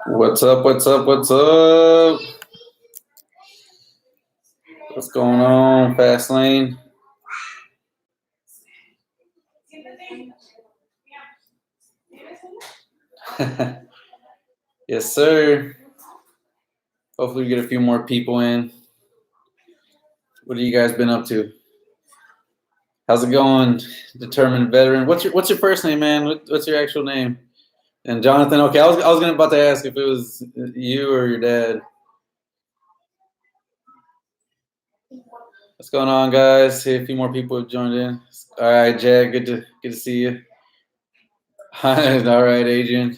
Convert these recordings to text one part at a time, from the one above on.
What's up? What's up? What's up? What's going on, Fast Lane? Yes, sir. Hopefully we get a few more people in. What have you guys been up to? How's it going, Determined Veteran? What's your first name, man? What's your actual name? And Jonathan. Okay, I was about to ask if it was you or your dad. What's going on, guys? See a few more people have joined in. All right, Jack. Good to see you. Hi. All right, Adrian.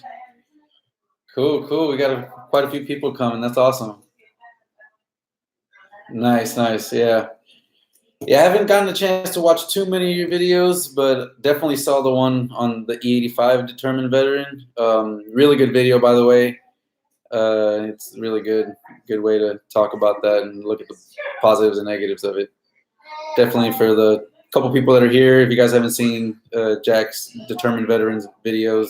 Cool. We got quite a few people coming. That's awesome. Nice. Yeah. I haven't gotten a chance to watch too many of your videos, but definitely saw the one on the E85 Determined Veteran. Really good video, by the way. It's really good way to talk about that and look at the positives and negatives of it. Definitely for the couple people that are here, if you guys haven't seen Jack's Determined Veterans videos,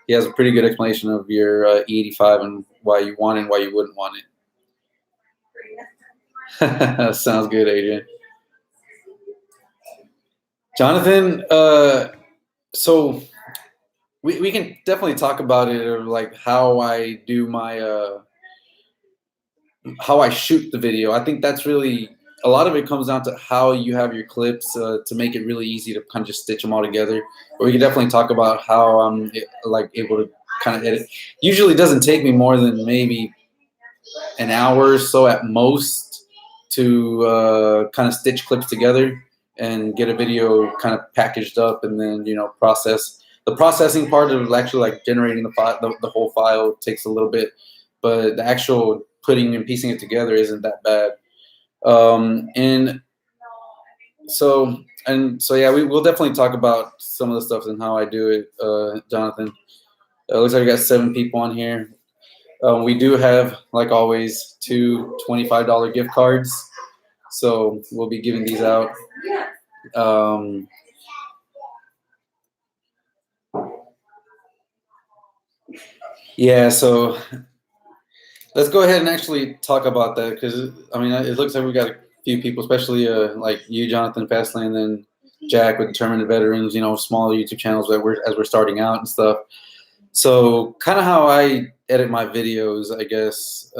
he has a pretty good explanation of your E85 and why you want it and why you wouldn't want it. Sounds good, Adrian. Jonathan, so we can definitely talk about it, or like how I do my how I shoot the video. I think that's really a lot of it comes down to how you have your clips to make it really easy to kind of just stitch them all together. But we can definitely talk about how I'm like able to kind of edit. Usually doesn't take me more than maybe an hour or so at most to kind of stitch clips together and get a video kind of packaged up, and then process. The processing part of actually like generating the whole file takes a little bit, but the actual putting and piecing it together isn't that bad. And so yeah, we'll definitely talk about some of the stuff and how I do it, Jonathan. Looks like we got 7 people on here. We do have, like always, 2 $25 gift cards, so we'll be giving these out. Yeah, so let's go ahead and actually talk about that, because I mean, it looks like we got a few people, especially like you, Jonathan, Fastlane, and then Jack with Determined Veterans. Smaller YouTube channels that as we're starting out and stuff. So kind of how I edit my videos, I guess,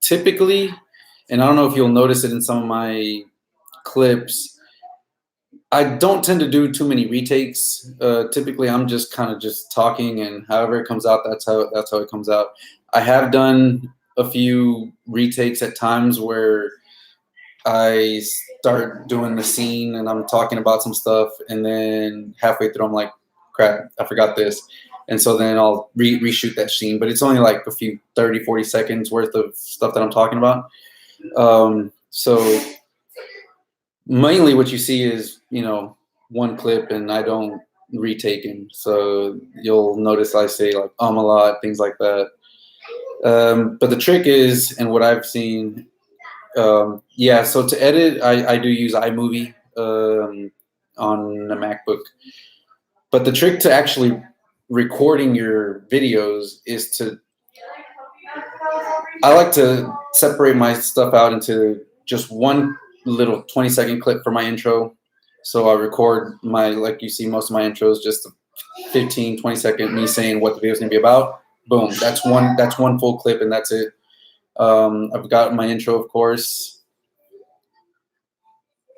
typically, and I don't know if you'll notice it in some of my clips, I don't tend to do too many retakes. Typically, I'm just kind of just talking, and however it comes out, that's how it comes out. I have done a few retakes at times where I start doing the scene and I'm talking about some stuff, and then halfway through I'm like, crap, I forgot this. And so then I'll reshoot that scene, but it's only like a few 30, 40 seconds worth of stuff that I'm talking about. So mainly what you see is, one clip, and I don't retake him. So you'll notice I say like a lot, things like that. But the trick is, and what I've seen, yeah, so to edit, I do use iMovie on a MacBook. But the trick to actually recording your videos is I like to separate my stuff out into just one little 20-second clip for my intro. So I record like you see most of my intros, just 15, 20-second me saying what the video is going to be about. Boom, that's one full clip, and that's it. I've got my intro, of course.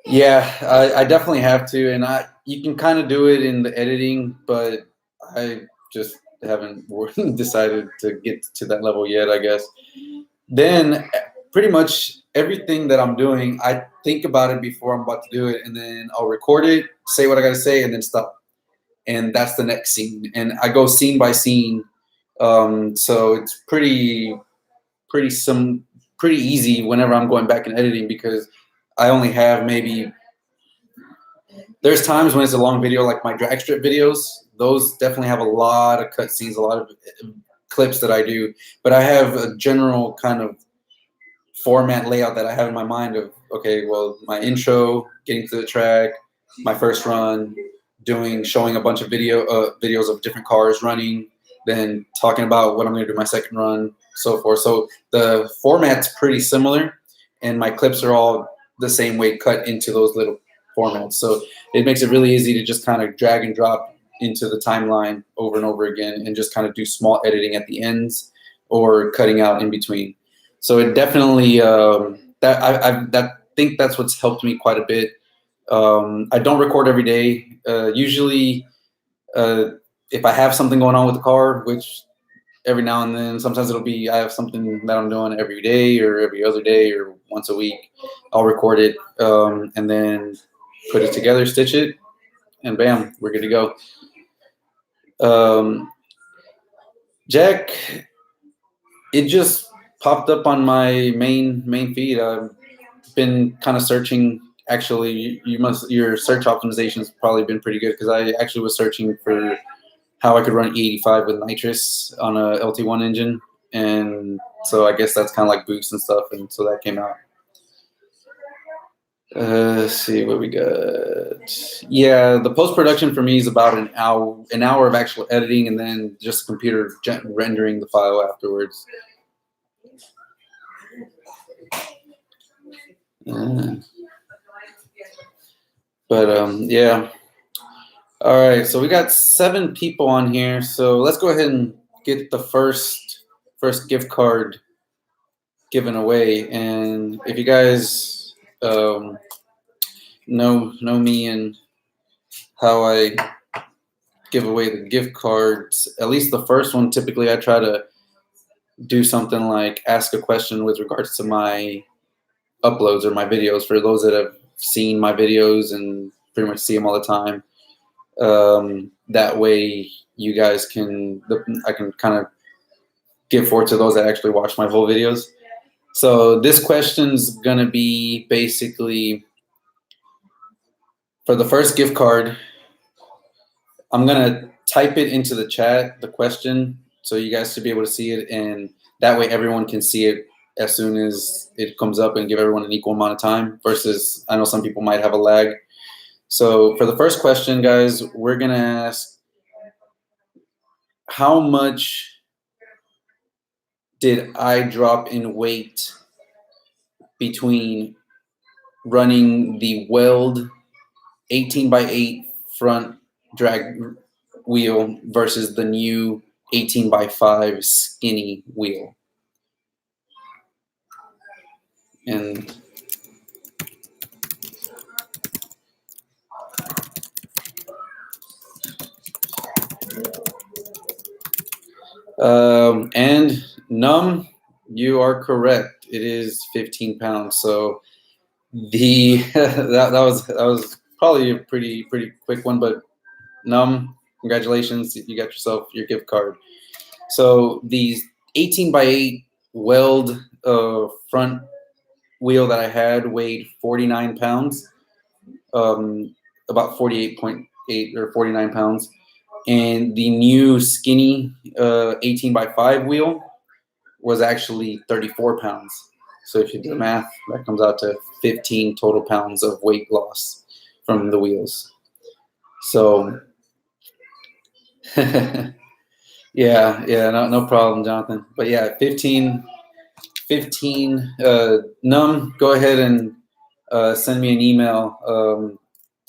Yeah, I definitely have to, and you can kind of do it in the editing, but I just haven't decided to get to that level yet, I guess. Then pretty much everything that I'm doing, I think about it before I'm about to do it, and then I'll record it, say what I got to say, and then stop. And that's the next scene. And I go scene by scene. So it's pretty easy whenever I'm going back and editing, because I only have there's times when it's a long video, like my drag strip videos. Those definitely have a lot of cut scenes, a lot of clips that I do. But I have a general kind of format layout that I have in my mind of, okay, well, my intro, getting to the track, my first run, showing a bunch of videos of different cars running, then talking about what I'm going to do my second run, so forth. So the format's pretty similar, and my clips are all the same way, cut into those little formats. So it makes it really easy to just kind of drag and drop into the timeline over and over again, and just kind of do small editing at the ends or cutting out in between. So it definitely I think that's what's helped me quite a bit. I don't record every day. Usually, if I have something going on with the car, which every now and then, sometimes it'll be I have something that I'm doing every day or every other day or once a week, I'll record it and then put it together, stitch it, and bam, we're good to go. Jack, it just popped up on my main feed. I've been kind of searching. Actually, your search optimization has probably been pretty good, because I actually was searching for how I could run E85 with nitrous on a LT1 engine, and so I guess that's kind of like boost and stuff, and so that came out. Let's see what we got. Yeah, the post-production for me is about an hour of actual editing, and then just computer rendering the file afterwards. Yeah. All right, so we got 7 people on here, so let's go ahead and get the first gift card given away. And if you guys know me and how I give away the gift cards, at least the first one, typically I try to do something like ask a question with regards to my uploads or my videos, for those that have seen my videos and pretty much see them all the time. That way you guys I can kind of give forward to those that actually watch my whole videos. So this question's gonna be basically, for the first gift card, I'm gonna type it into the chat, the question, so you guys should be able to see it, and that way everyone can see it as soon as it comes up, and give everyone an equal amount of time, versus I know some people might have a lag. So for the first question, guys, we're gonna ask, how much did I drop in weight between running the Weld 18x8 front drag wheel versus the new 18x5 skinny wheel? And Num, you are correct. It is 15 pounds. So that was probably a pretty quick one, but Num, congratulations, you got yourself your gift card. So the 18x8 Weld front wheel that I had weighed 49 pounds, about 48.8 or 49 pounds. And the new skinny 18x5 wheel was actually 34 pounds. So if you do the math, that comes out to 15 total pounds of weight loss from the wheels. So yeah, no problem, Jonathan. But yeah, 15. Num, go ahead and send me an email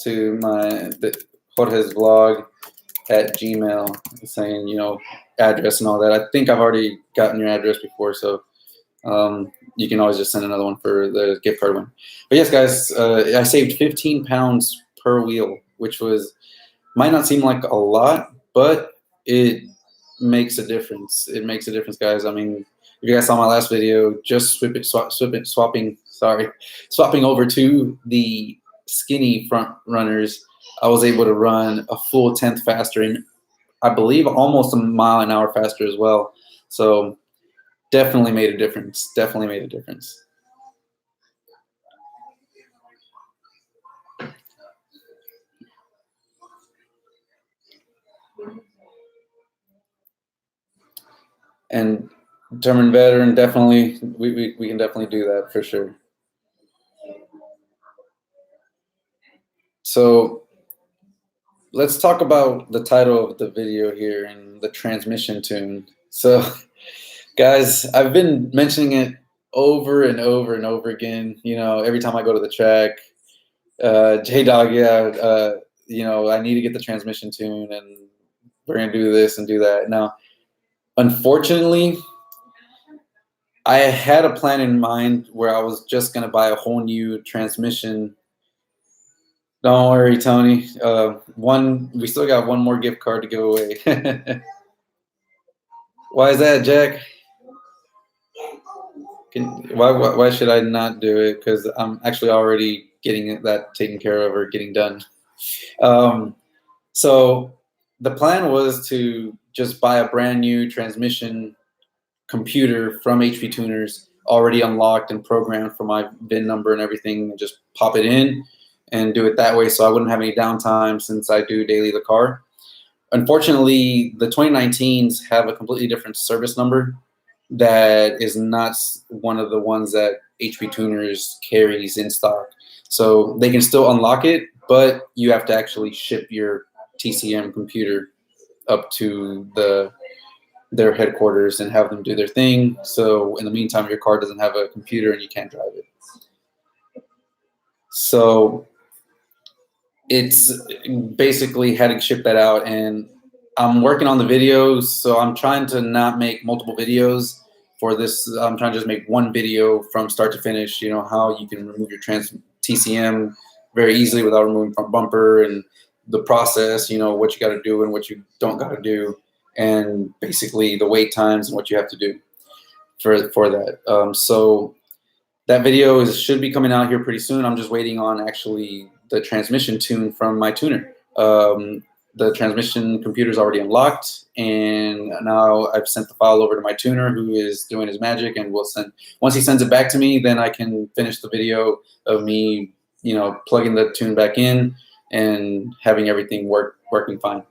to my Jorge's vlog at Gmail, saying, address and all that. I think I've already gotten your address before, so you can always just send another one for the gift card one. But yes, guys, I saved 15 pounds per wheel, which might not seem like a lot, but it makes a difference. It makes a difference, guys. I mean, if you guys saw my last video, just swapping over to the skinny front runners, I was able to run a full 10th faster, and I believe almost a mile an hour faster as well. So definitely made a difference. Definitely made a difference. And determined veteran, definitely, we can definitely do that for sure. So let's talk about the title of the video here and the transmission tune. So, guys, I've been mentioning it over and over and over again. You know, every time I go to the track, J Dog, yeah, you know, I need to get the transmission tune, and we're gonna do this and do that. Now, unfortunately, I had a plan in mind where I was just gonna buy a whole new transmission. Don't worry, Tony. We still got one more gift card to give away. Why is that, Jack? Why should I not do it? Because I'm actually already getting that taken care of or getting done. So the plan was to just buy a brand new transmission computer from HP Tuners, already unlocked and programmed for my VIN number and everything, and just pop it in and do it that way, so I wouldn't have any downtime since I do daily the car. Unfortunately, the 2019s have a completely different service number that is not one of the ones that HP Tuners carries in stock. So they can still unlock it, but you have to actually ship your TCM computer up to their headquarters and have them do their thing. So in the meantime, your car doesn't have a computer and you can't drive it. So it's basically had to ship that out, and I'm working on the videos. So I'm trying to not make multiple videos for this. I'm trying to just make one video from start to finish, you know, how you can remove your TCM very easily without removing front bumper, and the process, you know, what you got to do and what you don't got to do, and basically the wait times and what you have to do for that. So that video should be coming out here pretty soon. I'm just waiting on actually the transmission tune from my tuner. The transmission computer is already unlocked, and now I've sent the file over to my tuner, who is doing his magic, and will send. Once he sends it back to me, then I can finish the video of me, you know, plugging the tune back in and having everything working fine.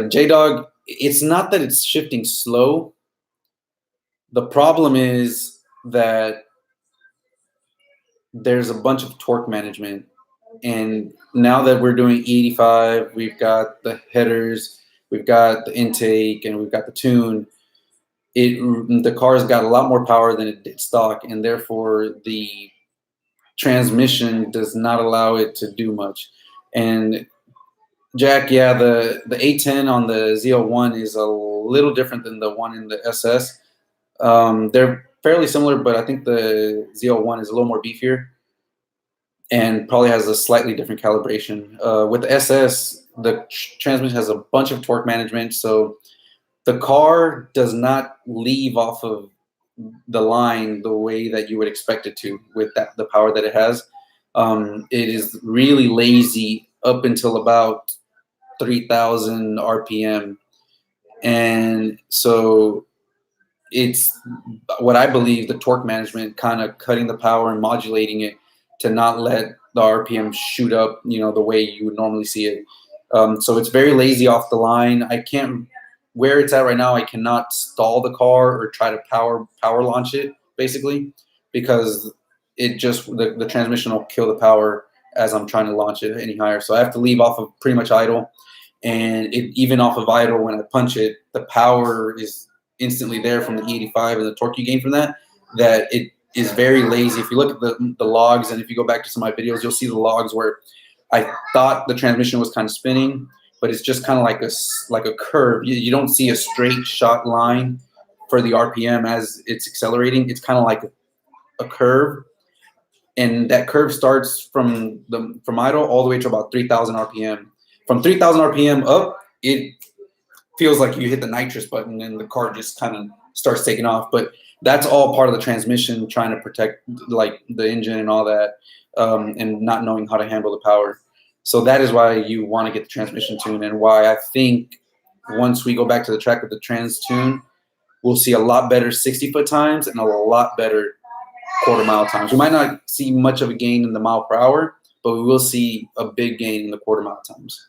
J Dog, it's not that it's shifting slow. The problem is that there's a bunch of torque management, and now that we're doing E85, we've got the headers, we've got the intake, and we've got the tune. The car's got a lot more power than it did stock, and therefore the transmission does not allow it to do much. And Jack, yeah, the A10 on the ZL1 is a little different than the one in the SS. They're fairly similar, but I think the ZL1 is a little more beefier and probably has a slightly different calibration. With the SS, the transmission has a bunch of torque management, so the car does not leave off of the line the way that you would expect it to with the power that it has. It is really lazy up until about 3,000 RPM, and so it's what I believe the torque management kind of cutting the power and modulating it to not let the RPM shoot up, you know, the way you would normally see it. So it's very lazy off the line. I can't, where it's at right now, I cannot stall the car or try to power launch it, basically, because it just, the transmission will kill the power as I'm trying to launch it any higher. So I have to leave off of pretty much idle. And even off of idle, when I punch it, the power is instantly there from the E85 and the torque you gain from that it is very lazy. If you look at the logs, and if you go back to some of my videos, you'll see the logs where I thought the transmission was kind of spinning, but it's just kind of like a curve. You don't see a straight shot line for the RPM as it's accelerating. It's kind of like a curve, and that curve starts from idle all the way to about 3,000 RPM. From 3,000 RPM up, it feels like you hit the nitrous button and the car just kind of starts taking off. But that's all part of the transmission, trying to protect like the engine and all that, and not knowing how to handle the power. So that is why you want to get the transmission tune, and why I think once we go back to the track with the trans tune, we'll see a lot better 60-foot times and a lot better quarter-mile times. We might not see much of a gain in the mile per hour, but we will see a big gain in the quarter-mile times.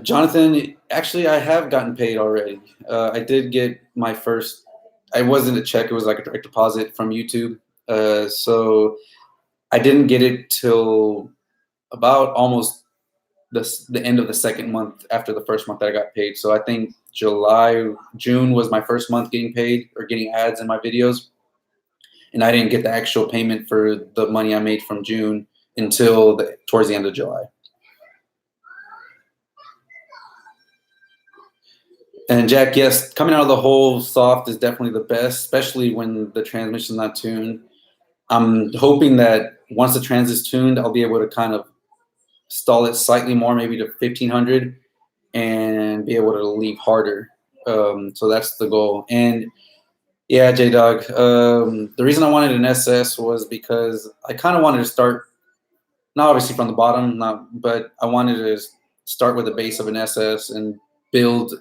Jonathan, actually, I have gotten paid already. I did get my first. It wasn't a check; it was like a direct deposit from YouTube. So I didn't get it till about almost the end of the second month after the first month that I got paid. So I think June was my first month getting paid or getting ads in my videos. And I didn't get the actual payment for the money I made from June until towards the end of July. And Jack, yes, coming out of the hole soft is definitely the best, especially when the transmission's not tuned. I'm hoping that once the trans is tuned, I'll be able to kind of stall it slightly more, maybe to 1500, and be able to leave harder. So that's the goal. And yeah, J-Dog, the reason I wanted an SS was because I kind of wanted to start, not obviously from the bottom, but I wanted to start with the base of an SS and build.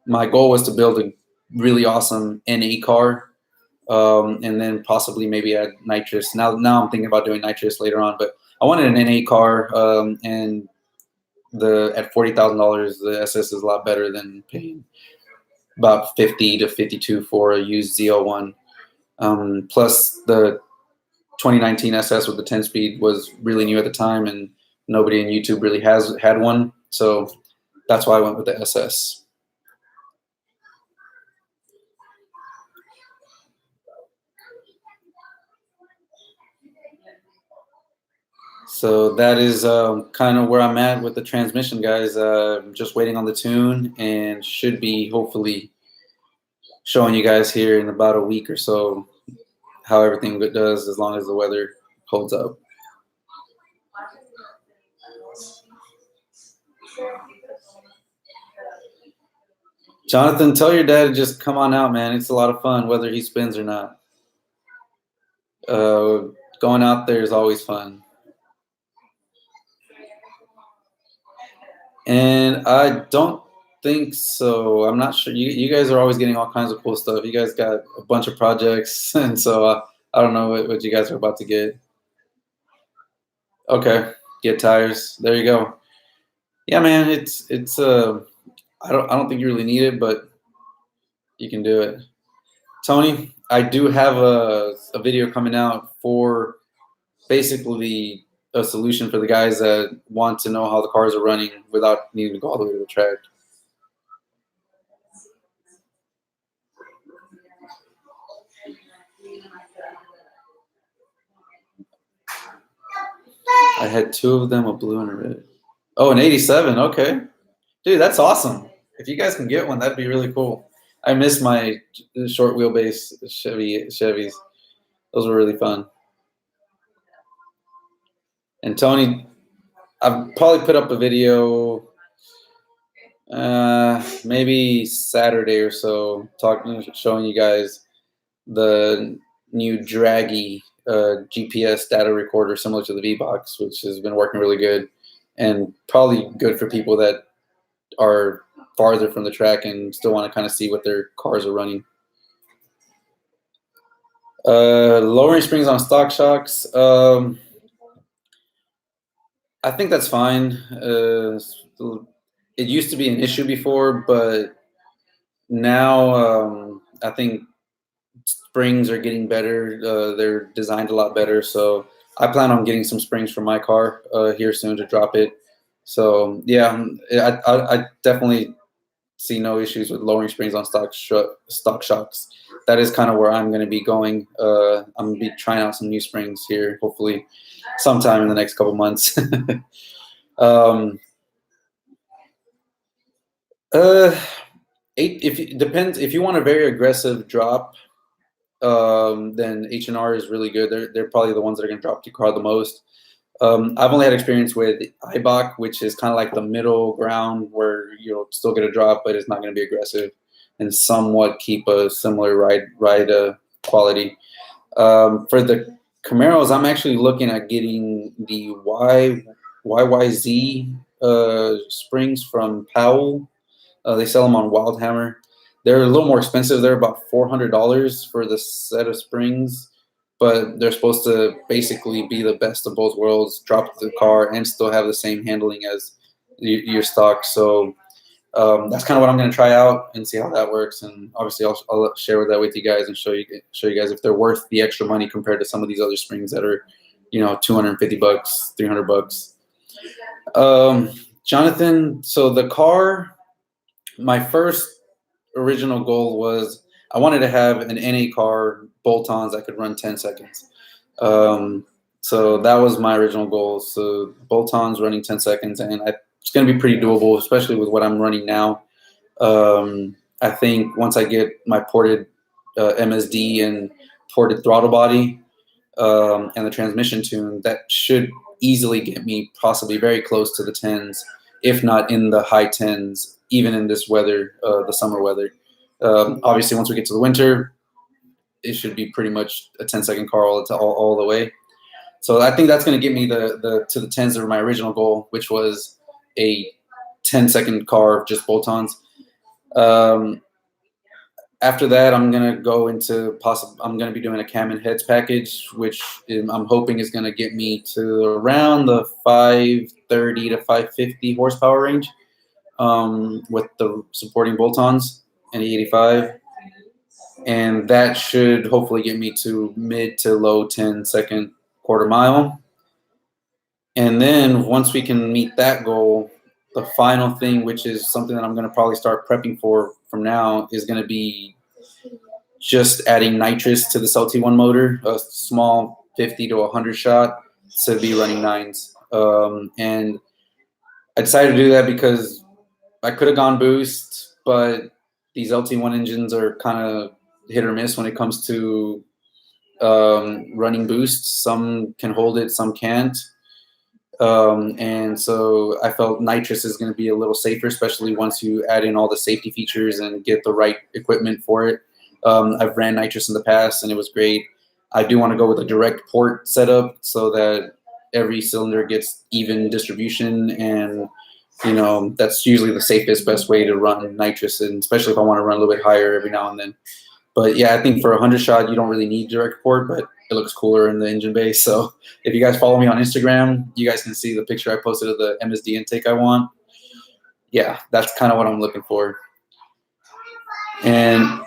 My goal was to build a really awesome NA car, and then possibly maybe add nitrous. Now I'm thinking about doing nitrous later on, but I wanted an NA car, and at $40,000, the SS is a lot better than paying about 50 to 52 for a used ZL1. Plus, the 2019 SS with the 10-speed was really new at the time, and nobody in YouTube really had one. So that's why I went with the SS. So that is kind of where I'm at with the transmission, guys. Just waiting on the tune, and should be hopefully showing you guys here in about a week or so how everything does, as long as the weather holds up. Jonathan, tell your dad to just come on out, man. It's a lot of fun, whether he spins or not. Going out there is always fun. And I don't think so. I'm not sure. You guys are always getting all kinds of cool stuff. You guys got a bunch of projects, and so I don't know what you guys are about to get. Okay, get tires. There you go. Yeah, man. It's I don't think you really need it, but you can do it. Tony, I do have a video coming out for basically a solution for the guys that want to know how the cars are running without needing to go all the way to the track. I had two of them, a blue and a red. Oh, an 87. Okay. Dude, that's awesome. If you guys can get one, that'd be really cool. I miss my short wheelbase Chevys. Those were really fun. And Tony, I've probably put up a video maybe Saturday or so, showing you guys the new Draggy GPS data recorder similar to the V-Box, which has been working really good and probably good for people that are farther from the track and still want to kind of see what their cars are running. Lowering springs on stock shocks. I think that's fine. It used to be an issue before, but now I think springs are getting better. They're designed a lot better. So I plan on getting some springs for my car here soon to drop it. So yeah, I definitely see no issues with lowering springs on stock shocks. That is kind of where I'm going to be going. I'm going to be trying out some new springs here, hopefully sometime in the next couple months. It depends. If you want a very aggressive drop, then H&R is really good. They're probably the ones that are going to drop the car the most. I've only had experience with IBOC, which is kind of like the middle ground where you'll still get a drop, but it's not going to be aggressive and somewhat keep a similar ride quality. For the Camaros, I'm actually looking at getting the YYZ springs from Powell. They sell them on Wildhammer. They're a little more expensive. They're about $400 for the set of springs, but they're supposed to basically be the best of both worlds, drop the car and still have the same handling as your stock. So that's kind of what I'm going to try out and see how that works. And obviously I'll share that with you guys and show you guys if they're worth the extra money compared to some of these other springs that are, $250, $300. Jonathan, so the car, my first original goal was I wanted to have an NA car, bolt-ons that could run 10 seconds. So that was my original goal. So bolt-ons running 10 seconds, and it's going to be pretty doable, especially with what I'm running now. I think once I get my ported MSD and ported throttle body and the transmission tune, that should easily get me possibly very close to the 10s, if not in the high 10s, even in this weather, the summer weather. Obviously, once we get to the winter, it should be pretty much a 10-second car all the way. So I think that's going to get me to the 10s of my original goal, which was a 10-second car, just bolt-ons. After that, I'm going to go into I'm going to be doing a cam and heads package, which I'm hoping is going to get me to around the 530 to 550 horsepower range with the supporting bolt-ons and the 85. And that should hopefully get me to mid to low 10-second quarter mile. And then once we can meet that goal, the final thing, which is something that I'm going to probably start prepping for from now, is going to be just adding nitrous to this LT1 motor, a small 50 to 100 shot to be running 9s. And I decided to do that because I could have gone boost, but these LT1 engines are kind of hit or miss when it comes to running boost. Some can hold it, some can't. And so I felt nitrous is going to be a little safer, especially once you add in all the safety features and get the right equipment for it. I've ran nitrous in the past and it was great. I do want to go with a direct port setup so that every cylinder gets even distribution, and that's usually the safest, best way to run nitrous, and especially if I want to run a little bit higher every now and then. But yeah, I think for a 100 shot, you don't really need direct port, but it looks cooler in the engine bay. So if you guys follow me on Instagram, you guys can see the picture I posted of the MSD intake I want. Yeah, that's kind of what I'm looking for. And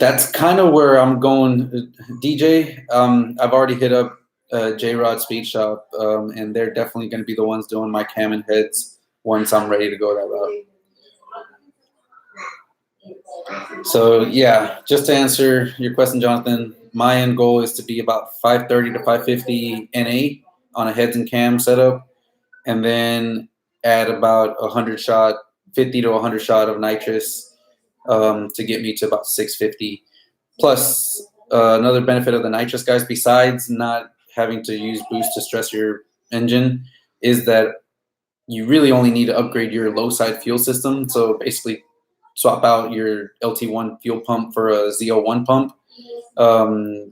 that's kind of where I'm going. DJ, I've already hit up J-Rod Speed Shop, and they're definitely going to be the ones doing my cam and heads once I'm ready to go that route. So yeah, just to answer your question, Jonathan, my end goal is to be about 530 to 550 NA on a heads and cam setup, and then add about 100 shot, 50 to 100 shot of nitrous to get me to about 650. Plus, another benefit of the nitrous, guys, besides not having to use boost to stress your engine, is that you really only need to upgrade your low side fuel system. So basically, swap out your LT1 fuel pump for a ZL1 pump.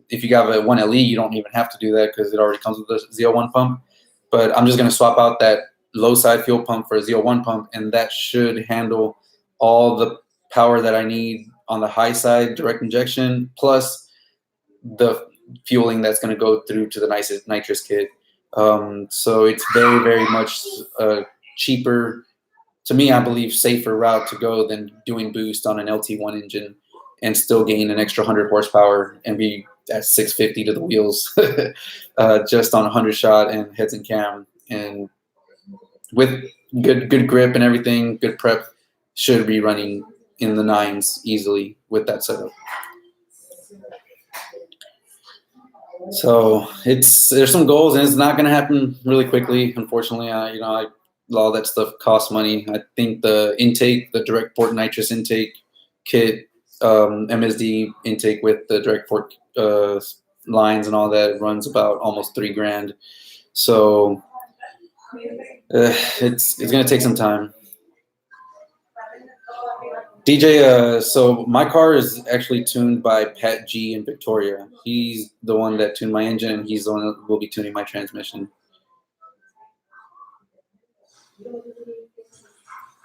If you have a 1LE, you don't even have to do that because it already comes with the ZL1 pump. But I'm just going to swap out that low side fuel pump for a ZL1 pump, and that should handle all the power that I need on the high side direct injection, plus the fueling that's going to go through to the nitrous kit. So it's very, very much cheaper, to me, I believe, safer route to go than doing boost on an LT1 engine and still gain an extra 100 horsepower and be at 650 to the wheels just on 100 shot and heads and cam. And with good grip and everything, good prep, should be running in the 9s easily with that setup. So there's some goals, and it's not going to happen really quickly, unfortunately. All that stuff costs money. I think the intake, the direct port nitrous intake kit, MSD intake with the direct port lines and all that runs about almost $3,000. So it's going to take some time. DJ, so my car is actually tuned by Pat G in Victoria. He's the one that tuned my engine, and he's the one that will be tuning my transmission.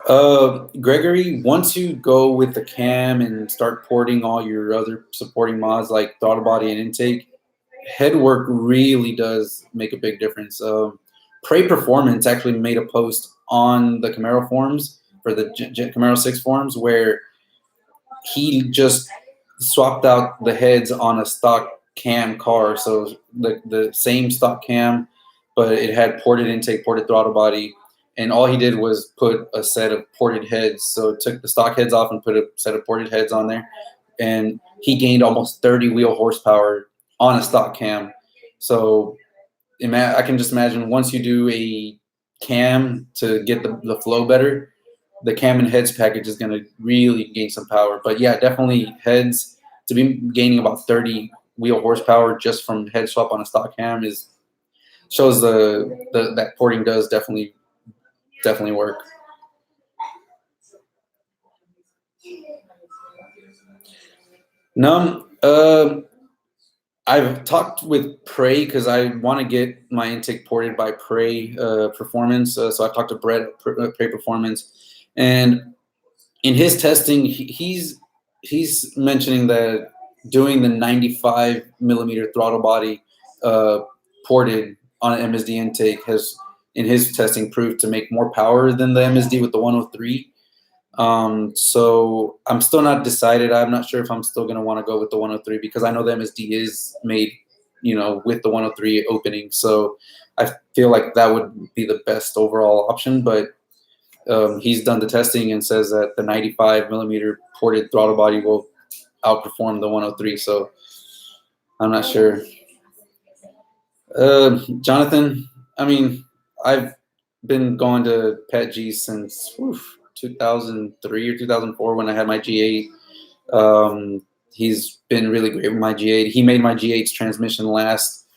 Gregory, once you go with the cam and start porting all your other supporting mods like throttle body and intake, head work really does make a big difference. Prey Performance actually made a post on the Camaro forums, for the Camaro 6 forums, where he just swapped out the heads on a stock cam car, so the same stock cam, but it had ported intake, ported throttle body, and all he did was put a set of ported heads. So took the stock heads off and put a set of ported heads on there, and he gained almost 30 wheel horsepower on a stock cam. So I can just imagine once you do a cam to get the flow better, the cam and heads package is going to really gain some power. But yeah, definitely heads to be gaining about 30 wheel horsepower just from head swap on a stock cam shows that porting does definitely work. No, I've talked with Prey because I want to get my intake ported by Prey Performance. So I've talked to Brett at Prey Performance, and in his testing, he's mentioning that doing the 95 millimeter throttle body ported on an MSD intake has, in his testing, proved to make more power than the MSD with the 103. So I'm still not decided. I'm not sure if I'm still going to want to go with the 103 because I know the MSD is made, with the 103 opening. So I feel like that would be the best overall option. But he's done the testing and says that the 95 millimeter ported throttle body will outperform the 103. So I'm not sure. Jonathan, I mean, I've been going to Pat G since 2003 or 2004 when I had my G8. He's been really great with my G8. He made my G8's transmission last,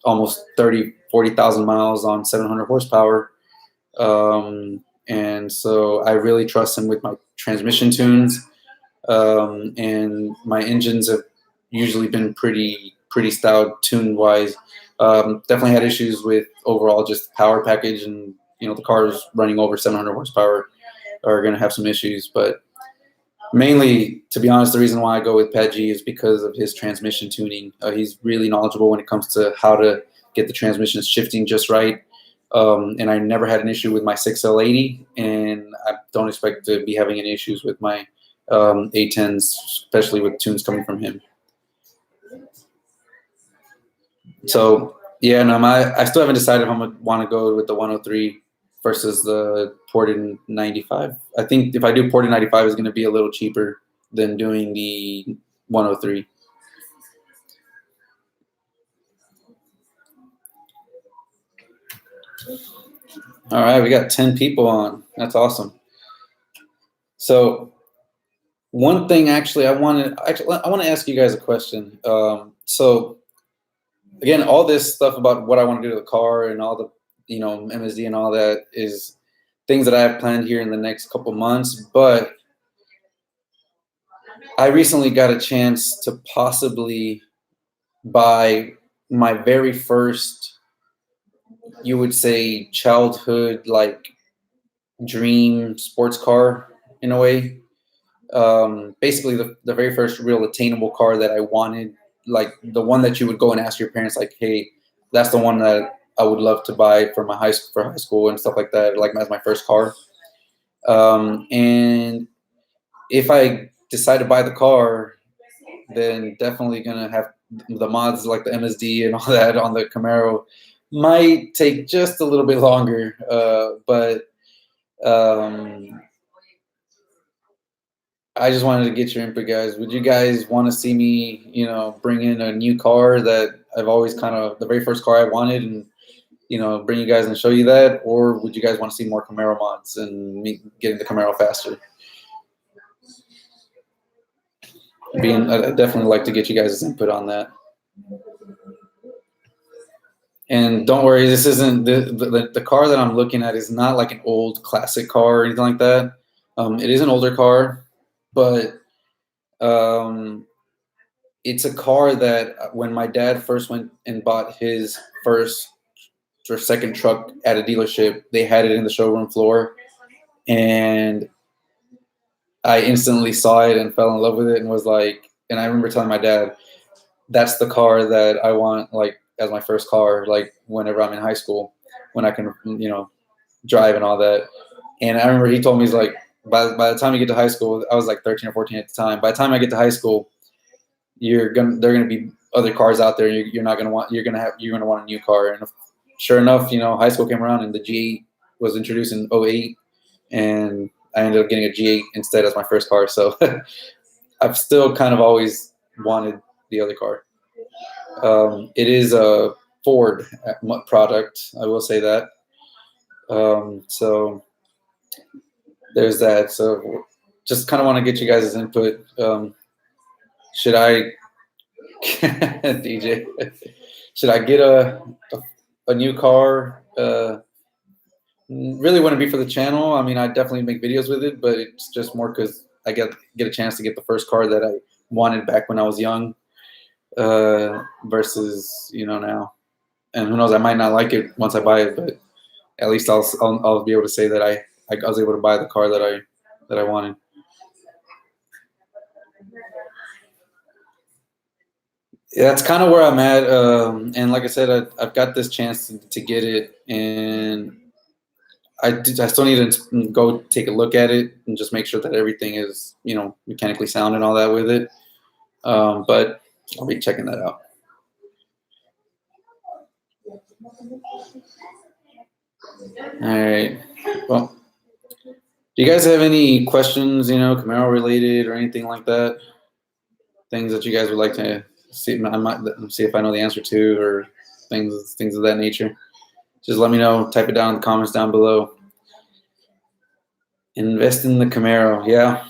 almost 40,000 miles on 700 horsepower. And so I really trust him with my transmission tunes. And my engines have usually been pretty stout tune wise. Definitely had issues with overall just power package, and the cars running over 700 horsepower are going to have some issues. But mainly, to be honest, the reason why I go with Pat G is because of his transmission tuning. He's really knowledgeable when it comes to how to get the transmissions shifting just right. And I never had an issue with my 6L80, and I don't expect to be having any issues with my A10s, especially with tunes coming from him. So yeah, no, I still haven't decided if I'm gonna want to go with the 103 versus the ported 95. I think if I do ported 95, it's going to be a little cheaper than doing the 103. All right, we got 10 people on. That's awesome. So one thing, actually, I want to ask you guys a question. So again, all this stuff about what I want to do to the car and all the MSD and all that is things that I have planned here in the next couple months. But I recently got a chance to possibly buy my very first, you would say, childhood dream sports car in a way. Basically the very first real attainable car that I wanted, like the one that you would go and ask your parents, like, hey, that's the one that I would love to buy for my high school and stuff like that, like as my first car. And if I decide to buy the car, then definitely gonna have the mods like the MSD and all that on the Camaro. Might take just a little bit longer, but I just wanted to get your input, guys. Would you guys want to see me, bring in a new car that I've always the very first car I wanted, and bring you guys and show you that, or would you guys want to see more Camaro mods and me getting the Camaro faster? I'd definitely like to get you guys' input on that. And don't worry, this isn't the car that I'm looking at is not like an old classic car or anything like that. It is an older car, but it's a car that when my dad first went and bought his first or second truck at a dealership, they had it in the showroom floor, and I instantly saw it and fell in love with it and was like, and I remember telling my dad, that's the car that I want, like, as my first car, like whenever I'm in high school, when I can, drive and all that. And I remember he told me, he's like, by the time you get to high school, I was like 13 or 14 at the time. By the time I get to high school, there are gonna be other cars out there. You're gonna want a new car. And sure enough, high school came around and the G8 was introduced in 08, and I ended up getting a G8 instead as my first car. So I've still kind of always wanted the other car. It is a Ford product, I will say that. So there's that. So just kind of want to get you guys' input. Should I, DJ, should I get a new car? Really wouldn't be for the channel. I mean, I definitely make videos with it, but it's just more because I get a chance to get the first car that I wanted back when I was young, versus now. And who knows, I might not like it once I buy it, but at least I'll be able to say that I was able to buy the car that I wanted. Yeah, that's kind of where I'm at. And like I said, I've got this chance to get it, and I still need to go take a look at it and just make sure that everything is, mechanically sound and all that with it. But I'll be checking that out. All right. Well, do you guys have any questions, Camaro related or anything like that? Things that you guys would like to see? I might see if I know the answer to, or things of that nature. Just let me know. Type it down in the comments down below. Invest in the Camaro. Yeah,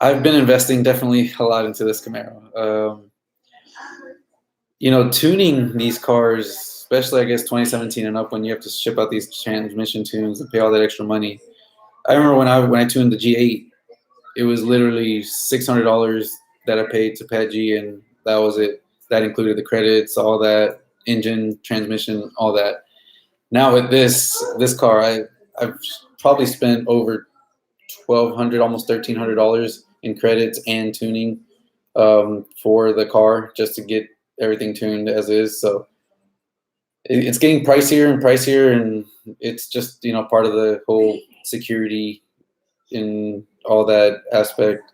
I've been investing definitely a lot into this Camaro. Tuning these cars, especially I guess 2017 and up, when you have to ship out these transmission tunes and pay all that extra money. I remember when I tuned the G8, it was literally $600 that I paid to Pat G, and that was it. That included the credits, all that, engine, transmission, all that. Now with this car, I've probably spent over $1,200, almost $1,300 in credits and tuning for the car, just to get everything tuned as is. So it's getting pricier and pricier, and it's just part of the whole security in all that aspect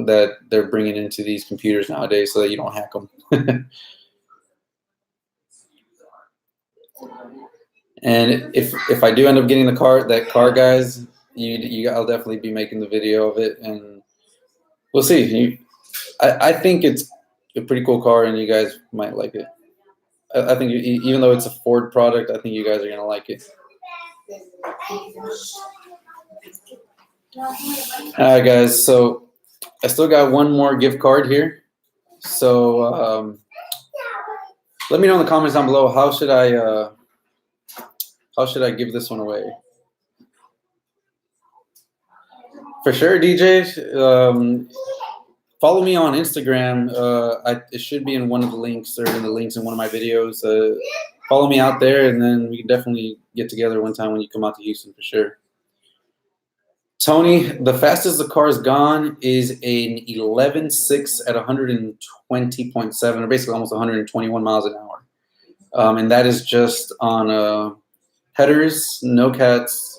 that they're bringing into these computers nowadays, so that you don't hack them. And if I do end up getting that car, guys, I'll definitely be making the video of it, and we'll see. I think it's a pretty cool car, and you guys might like it. I think even though it's a Ford product, I think you guys are gonna like it. All right, guys. So I still got one more gift card here. So let me know in the comments down below, how should I give this one away? For sure, DJ. Follow me on Instagram. It should be in one of the links, or in the links in one of my videos. Follow me out there, and then we can definitely get together one time when you come out to Houston for sure. Tony, the fastest the car's gone is an 11.6 at 120.7, or basically almost 121 miles an hour. And that is just on headers, no cats,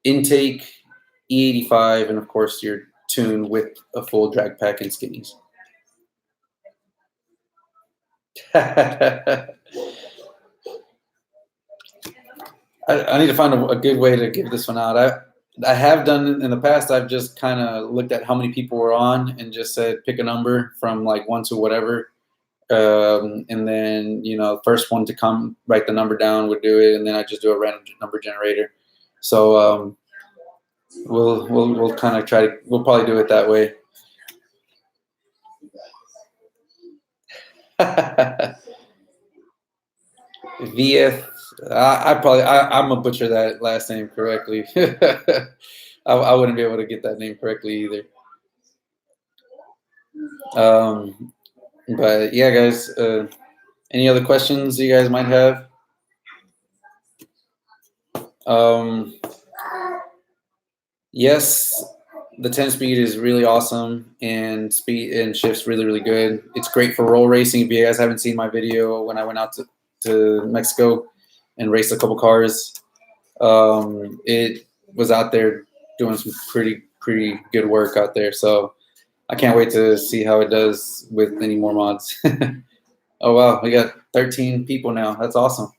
intake, E85, and of course your tune with a full drag pack and skinnies. I need to find a good way to give this one out. I have done in the past. I've just kind of looked at how many people were on and just said pick a number from like 1 to whatever, and then first one to come write the number down would do it, and then I just do a random number generator. So we'll kind of try to. We'll probably do it that way. VF. I'm gonna butcher that last name correctly. I wouldn't be able to get that name correctly either. But yeah, guys. Any other questions you guys might have? Yes, the 10-speed is really awesome, and speed and shift's really, really good. It's great for roll racing. If you guys haven't seen my video when I went out to Mexico and raced a couple cars, it was out there doing some pretty good work out there. So I can't wait to see how it does with any more mods. Oh wow, we got 13 people now. That's awesome.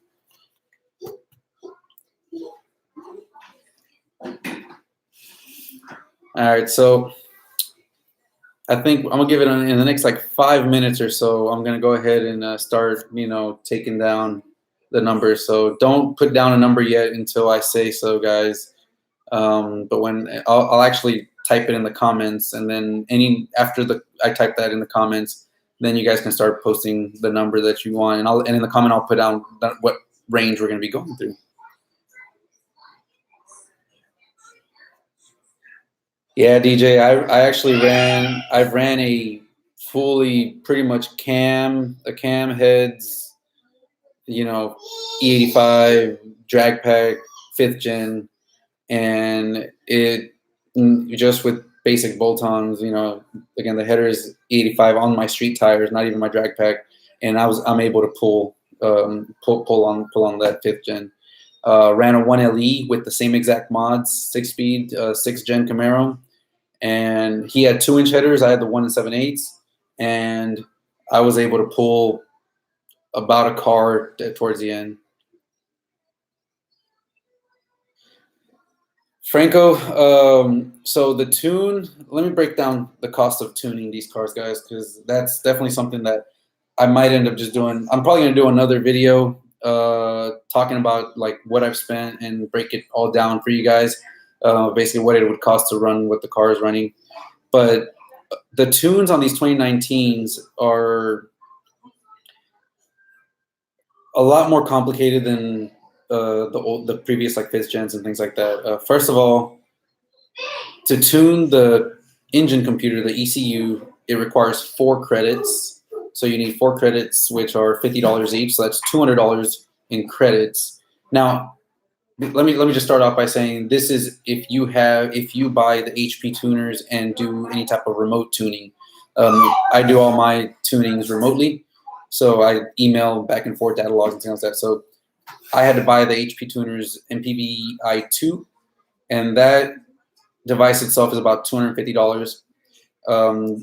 All right, so I think I'm gonna give it in the next like 5 minutes or so. I'm gonna go ahead and start, taking down the numbers. So don't put down a number yet until I say so, guys. But when I'll actually type it in the comments, and then after I type that in the comments, then you guys can start posting the number that you want, and in the comment I'll put down what range we're gonna be going through. Yeah, DJ, I've ran a fully pretty much a cam heads, E85 drag pack 5th gen, and it just with basic bolt-ons, again the header is 85 on my street tires, not even my drag pack, and I'm able to pull on that 5th gen. Ran a 1LE with the same exact mods, 6-speed 6th gen Camaro, and he had 2-inch headers. I had the 1 7/8, and I was able to pull about a car towards the end. Franco, so the tune, let me break down the cost of tuning these cars, guys, because that's definitely something that I might end up just doing. I'm probably going to do another video talking about like what I've spent and break it all down for you guys, basically what it would cost to run what the car is running. But the tunes on these 2019s are a lot more complicated than the previous like 5th gens and things like that. First of all, to tune the engine computer, the ECU, it requires 4 credits. So you need 4 credits, which are $50 each. So that's $200 in credits. Now, let me just start off by saying this is if you buy the HP tuners and do any type of remote tuning. I do all my tunings remotely, so I email back and forth data logs and things like that. So I had to buy the HP tuners MPVI2, and that device itself is about $250.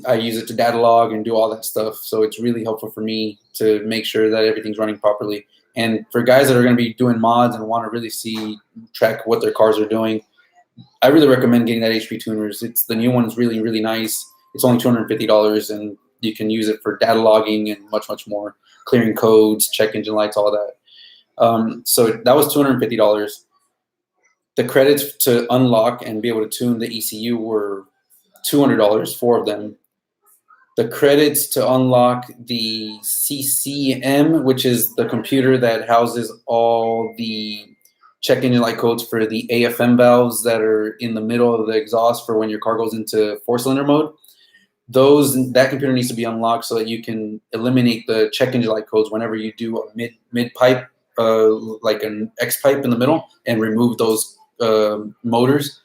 I use it to data log and do all that stuff, so it's really helpful for me to make sure that everything's running properly. And for guys that are going to be doing mods and want to really track what their cars are doing, I really recommend getting that HP tuners. The new one is really, really nice. It's only $250, and you can use it for data logging and much, much more, clearing codes, check engine lights, all that. So that was $250. The credits to unlock and be able to tune the ECU were $200, 4 of them. The credits to unlock the CCM, which is the computer that houses all the check engine light codes for the AFM valves that are in the middle of the exhaust for when your car goes into 4-cylinder mode. That computer needs to be unlocked so that you can eliminate the check engine light codes whenever you do a mid pipe, like an X pipe in the middle, and remove those motors.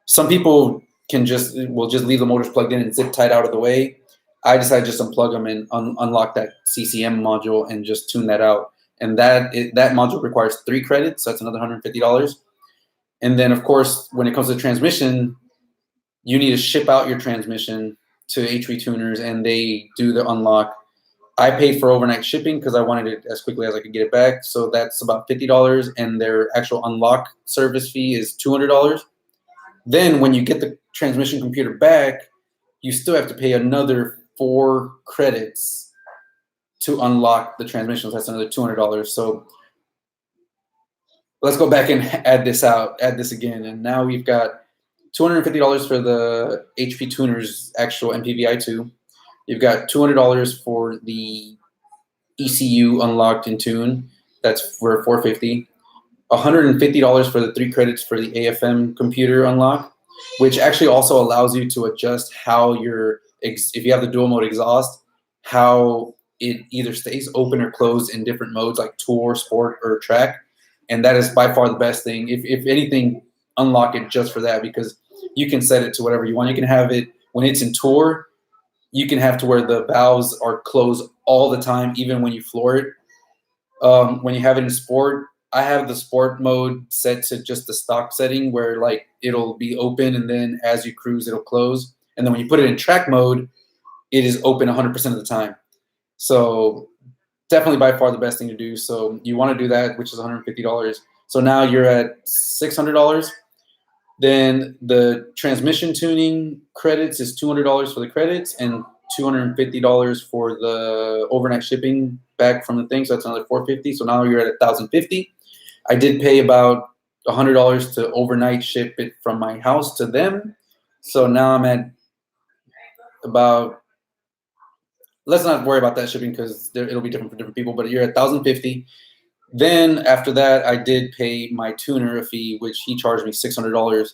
Some people will just leave the motors plugged in and zip tied out of the way. I decided just unplug them and unlock that CCM module and just tune that out. And that module requires 3 credits, so that's another $150. And then, of course, when it comes to transmission, you need to ship out your transmission to HP tuners, and they do the unlock. I paid for overnight shipping because I wanted it as quickly as I could get it back, so that's about $50, and their actual unlock service fee is $200. Then when you get the transmission computer back, you still have to pay another 4 credits to unlock the transmission. So that's another $200. So let's go back and add this again. And now we've got $250 for the HP tuners actual MPVI2. You've got $200 for the ECU unlocked and tune. That's for $450. $150 for the 3 credits for the AFM computer unlock, which actually also allows you to adjust how if you have the dual mode exhaust, how it either stays open or closed in different modes like tour, sport, or track. And that is by far the best thing. If anything, unlock it just for that, because you can set it to whatever you want. You can have it when it's in tour, you can have to where the valves are closed all the time, even when you floor it. When you have it in sport, I have the sport mode set to just the stock setting where like it'll be open and then as you cruise, it'll close. And then when you put it in track mode, it is open 100% of the time. So definitely by far the best thing to do. So you want to do that, which is $150. So now you're at $600. Then the transmission tuning credits is $200 for the credits and $250 for the overnight shipping back from the thing. So that's another $450. So now you're at $1,050. I did pay about $100 to overnight ship it from my house to them. So now I'm at about, let's not worry about that shipping because it'll be different for different people, but you're at $1,050. Then after that, I did pay my tuner a fee, which he charged me $600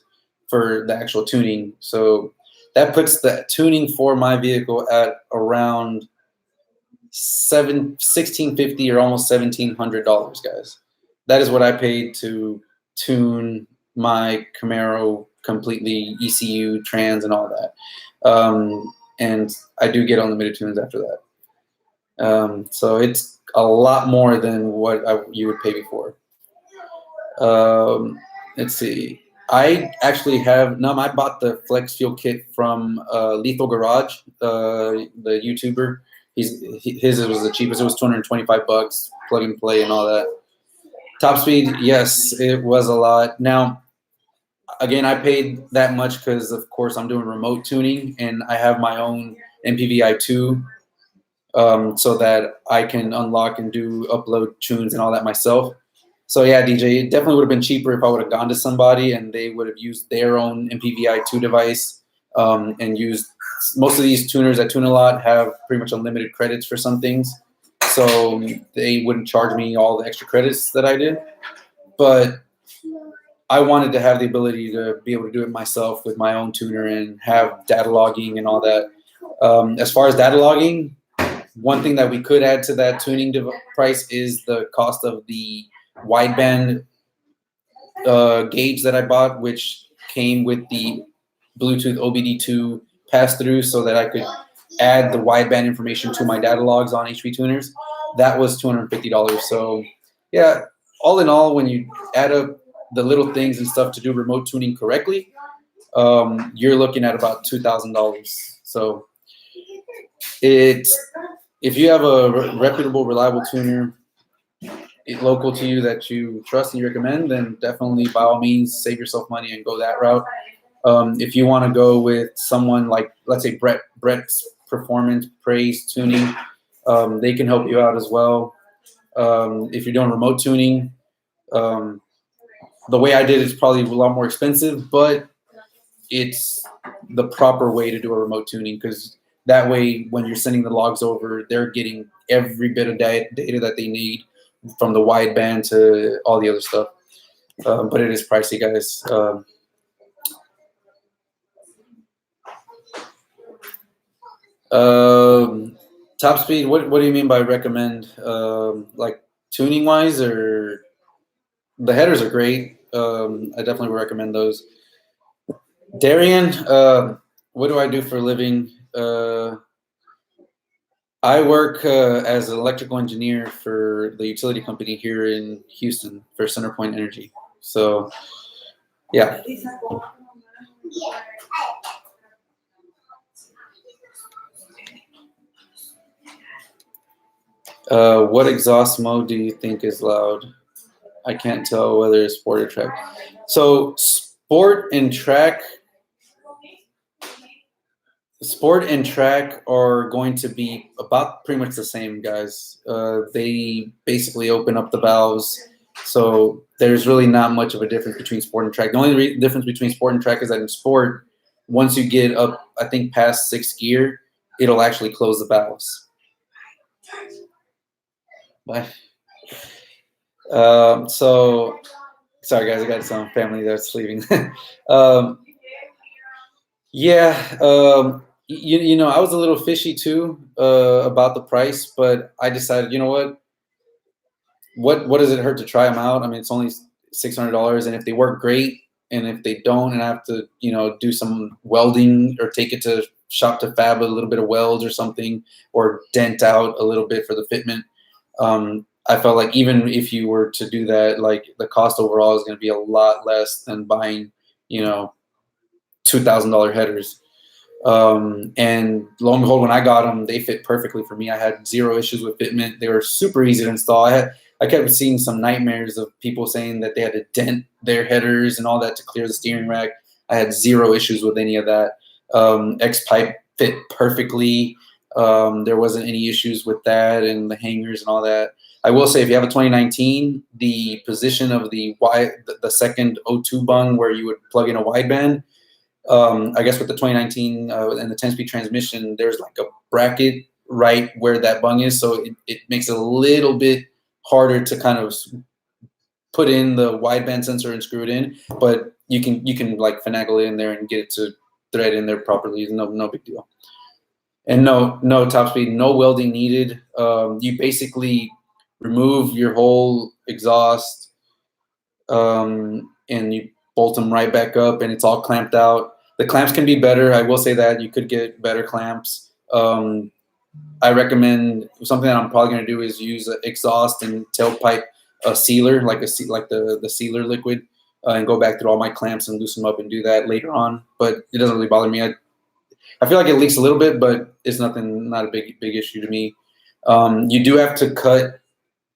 for the actual tuning. So that puts the tuning for my vehicle at around $1,650 or almost $1,700, guys. That is what I paid to tune my Camaro completely, ECU, trans, and all that. And I do get unlimited tunes after that. So it's a lot more than what you would pay before. Let's see. I actually have I bought the flex fuel kit from Lethal Garage, the YouTuber. His was the cheapest. It was $225, plug and play and all that. Top speed, yes, it was a lot. Now, again, I paid that much because, of course, I'm doing remote tuning and I have my own MPVI 2. So that I can unlock and do upload tunes and all that myself. So yeah, DJ, it definitely would have been cheaper if I would have gone to somebody and they would have used their own MPVI 2 device and used, most of these tuners that tune a lot have pretty much unlimited credits for some things. So they wouldn't charge me all the extra credits that I did. But I wanted to have the ability to be able to do it myself with my own tuner and have data logging and all that. As far as data logging, one thing that we could add to that tuning price is the cost of the wideband gauge that I bought, which came with the Bluetooth OBD2 pass-through so that I could add the wideband information to my data logs on HP tuners. That was $250. So yeah, all in all, when you add up the little things and stuff to do remote tuning correctly, you're looking at about $2,000. So if you have a reputable, reliable tuner local to you that you trust and you recommend, then definitely by all means save yourself money and go that route. If you want to go with someone like, let's say Brett's Performance Praise Tuning, they can help you out as well. If you're doing remote tuning, the way I did it is probably a lot more expensive, but it's the proper way to do a remote tuning, because that way when you're sending the logs over, they're getting every bit of data that they need, from the wideband to all the other stuff. But it is pricey, guys. Top speed, what do you mean by recommend? Like tuning wise, or the headers are great. I definitely would recommend those. Darian, what do I do for a living? I work as an electrical engineer for the utility company here in Houston for CenterPoint Energy. So, yeah. What exhaust mode do you think is loud? I can't tell whether it's sport or track. So, sport and track are going to be about pretty much the same, guys. They basically open up the valves, so there's really not much of a difference between sport and track. The only difference between sport and track is that in sport, once you get up, I think past 6th gear, it'll actually close the valves. But so sorry guys, I got some family that's leaving. Yeah. You know, I was a little fishy too about the price, but I decided, you know what does it hurt to try them out? I mean, it's only $600, and if they work, great. And if they don't, and I have to, you know, do some welding or take it to shop to fab a little bit of welds or something, or dent out a little bit for the fitment, I felt like even if you were to do that, like the cost overall is going to be a lot less than buying, you know, $2,000 headers. And lo and behold, when I got them, they fit perfectly for me. I had zero issues with fitment. They were super easy to install. I kept seeing some nightmares of people saying that they had to dent their headers and all that to clear the steering rack. I had zero issues with any of that. X-pipe fit perfectly. There wasn't any issues with that and the hangers and all that. I will say, if you have a 2019, the position of the second O2 bung where you would plug in a wideband, I guess with the 2019 and the 10-speed transmission, there's like a bracket right where that bung is, so it makes it a little bit harder to kind of put in the wideband sensor and screw it in, but you can like finagle it in there and get it to thread in there properly. No big deal. And no top speed, no welding needed. You basically remove your whole exhaust, and you bolt them right back up, and it's all clamped out. The clamps can be better. I will say that you could get better clamps. I recommend something that I'm probably going to do is use an exhaust and tailpipe sealer, like the sealer liquid, and go back through all my clamps and loosen them up and do that later on. But it doesn't really bother me. I feel like it leaks a little bit, but it's not a big issue to me. You do have to cut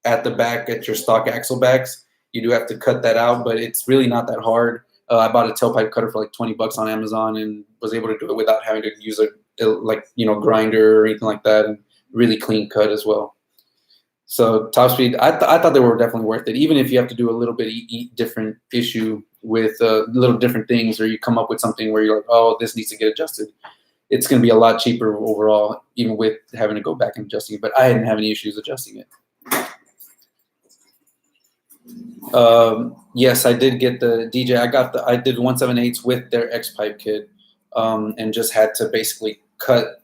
at the back at your stock axlebacks. You do have to cut that out, but it's really not that hard. I bought a tailpipe cutter for like $20 on Amazon and was able to do it without having to use a grinder or anything like that, and really clean cut as well. So top speed, I thought they were definitely worth it, even if you have to do a little bit different issue with little different things, or you come up with something where you're like, oh, this needs to get adjusted. It's going to be a lot cheaper overall, even with having to go back and adjusting it. But I didn't have any issues adjusting it. Yes, I did get the DJ. I did 1/7/8 with their X-pipe kit, and just had to basically cut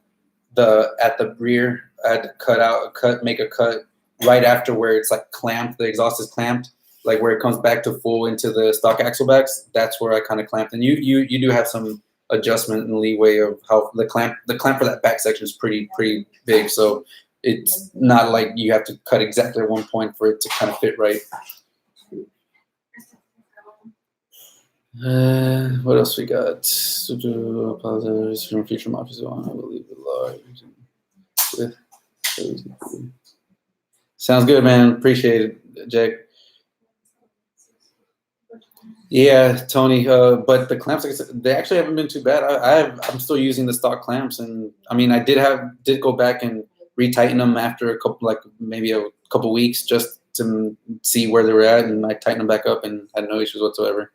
at the rear. I had to make a cut right after where it's like clamped. The exhaust is clamped, like where it comes back to full into the stock axlebacks. That's where I kind of clamped. And you do have some adjustment and leeway of how the clamp for that back section is pretty big. So it's not like you have to cut exactly at one point for it to kind of fit right. What else we got? Apologize from future models. I believe it large. Sounds good, man. Appreciate it, Jack. Yeah, Tony. But the clamps, like I said, they actually haven't been too bad. I'm still using the stock clamps, and I mean, I did go back and retighten them after maybe a couple weeks just to see where they were at, and I tightened them back up and had no issues whatsoever.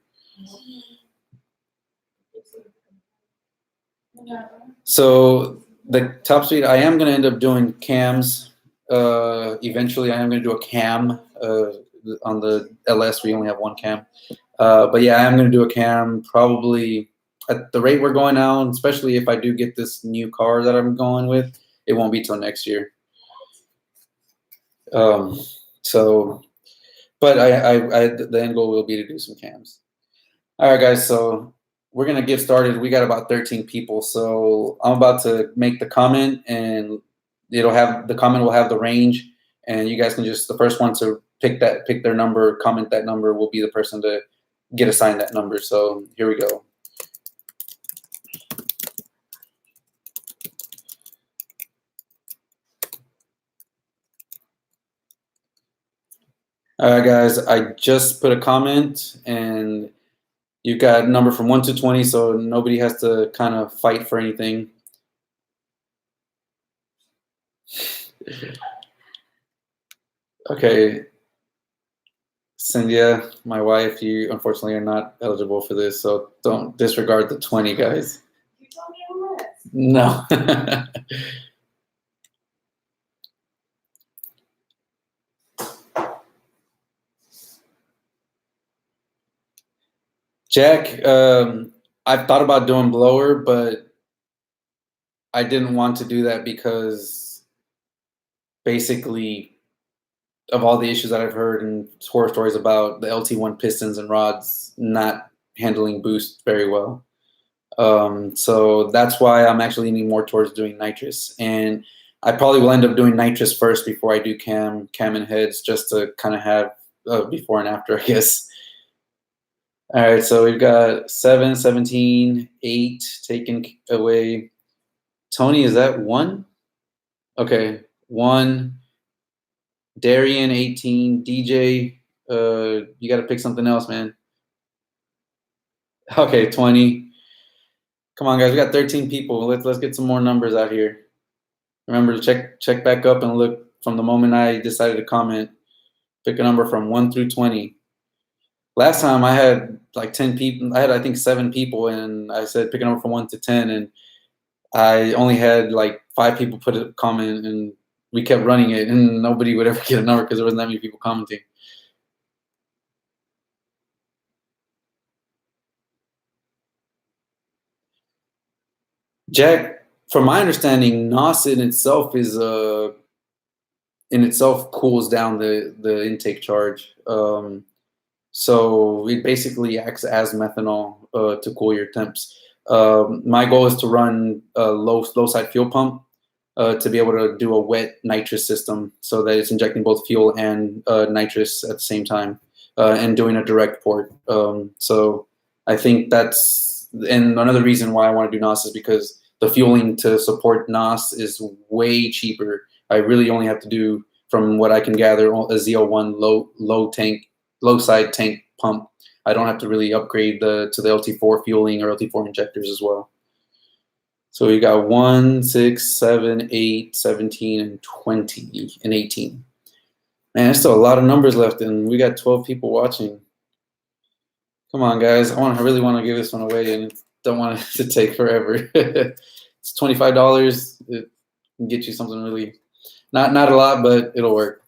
So the top speed, I am going to end up doing cams. Eventually, I am going to do a cam. On the LS, we only have one cam. But yeah, I am going to do a cam probably at the rate we're going now, especially if I do get this new car that I'm going with. It won't be till next year. But the end goal will be to do some cams. All right, guys. So we're going to get started. We got about 13 people. So I'm about to make the comment, and the comment will have the range, and you guys can just, the first one to pick their number, comment that number, will be the person to get assigned that number. So here we go. All right, guys, I just put a comment, and you got a number from 1 to 20, so nobody has to kind of fight for anything. Okay. Cynthia, my wife, you unfortunately are not eligible for this, so don't disregard the 20, guys. You told me a list. No. Jack, I've thought about doing blower, but I didn't want to do that because basically of all the issues that I've heard and horror stories about the LT1 pistons and rods not handling boost very well. So that's why I'm actually leaning more towards doing nitrous. And I probably will end up doing nitrous first before I do cam and heads, just to kind of have before and after, I guess. All right, so we've got 7, 17, 8 taken away. Tony, is that 1? Okay, 1. Darian, 18. DJ, you got to pick something else, man. Okay, 20. Come on, guys. We got 13 people. Let's get some more numbers out here. Remember to check back up and look from the moment I decided to comment. Pick a number from 1 through 20. Last time I had like 10 people. I had, I think, 7 people, and I said pick a number from 1 to 10, and I only had like 5 people put a comment, and we kept running it, and nobody would ever get a number because there wasn't that many people commenting. Jack, from my understanding, NOS in itself is cools down the intake charge. So it basically acts as methanol to cool your temps. My goal is to run a low side fuel pump to be able to do a wet nitrous system so that it's injecting both fuel and nitrous at the same time and doing a direct port. So I think that's, and another reason why I want to do NOS is because the fueling to support NOS is way cheaper. I really only have to do, from what I can gather, a ZL1 low side tank pump. I don't have to really upgrade to the LT4 fueling or LT4 injectors as well. So we got 1, 6, 7, 8, 17, and 20, and 18. Man, there's still a lot of numbers left, and we got 12 people watching. Come on, guys. I really want to give this one away, and don't want it to take forever. It's $25. It can get you something really, not a lot, but it'll work.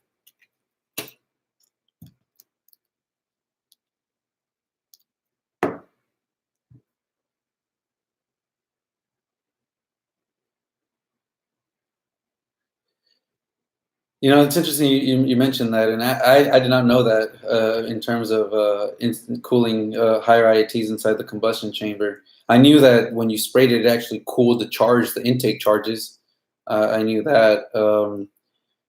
You know, it's interesting you mentioned that, and I did not know that in terms of instant cooling higher IATs inside the combustion chamber. I knew that when you sprayed it, it actually cooled the intake charges. I knew that.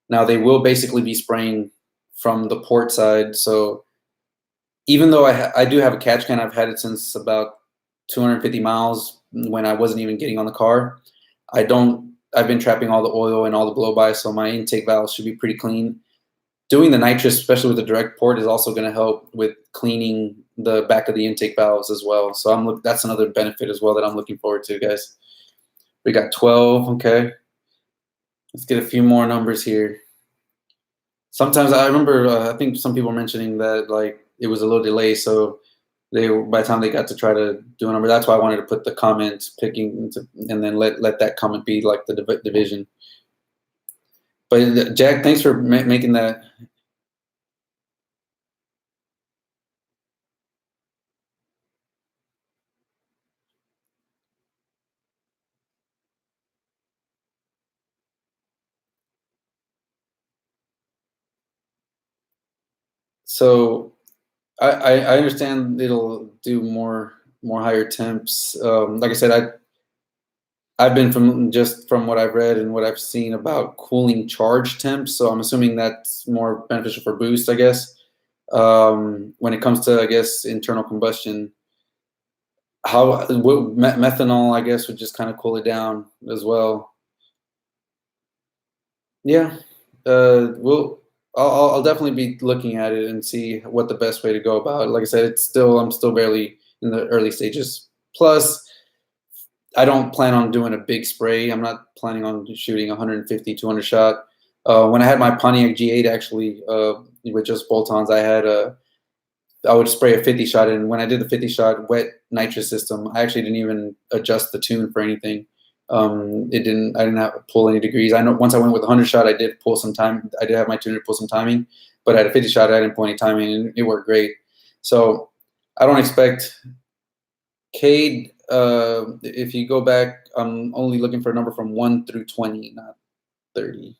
Now they will basically be spraying from the port side. So even though I do have a catch can, I've had it since about 250 miles when I wasn't even getting on the car. I've been trapping all the oil and all the blow-by, so my intake valves should be pretty clean. Doing the nitrous, especially with the direct port, is also going to help with cleaning the back of the intake valves as well. So that's another benefit as well that I'm looking forward to, guys. We got 12, okay. Let's get a few more numbers here. Sometimes I remember, I think some people were mentioning that like it was a little delay, so by the time they got to try to do a number, that's why I wanted to put the comment picking and then let that comment be like the division. But Jack, thanks for making that. So I understand it'll do more higher temps. Like I said, I've been from what I've read and what I've seen about cooling charge temps. So I'm assuming that's more beneficial for boost, I guess. When it comes to, I guess, internal combustion, methanol, I guess, would just kind of cool it down as well. Yeah, I'll definitely be looking at it and see what the best way to go about it. Like I said, I'm still barely in the early stages. Plus, I don't plan on doing a big spray. I'm not planning on shooting 150, 200 shot. When I had my Pontiac G8, actually, with just bolt-ons, I would spray a 50 shot, and when I did the 50 shot wet nitrous system, I actually didn't even adjust the tune for anything. I didn't have to pull any degrees. I know once I went with 100 shot, I did pull some time. I did have my tuner pull some timing, but at a 50 shot, I didn't pull any timing, and it worked great. So I don't expect Cade. If you go back, I'm only looking for a number from 1 through 20, not 30.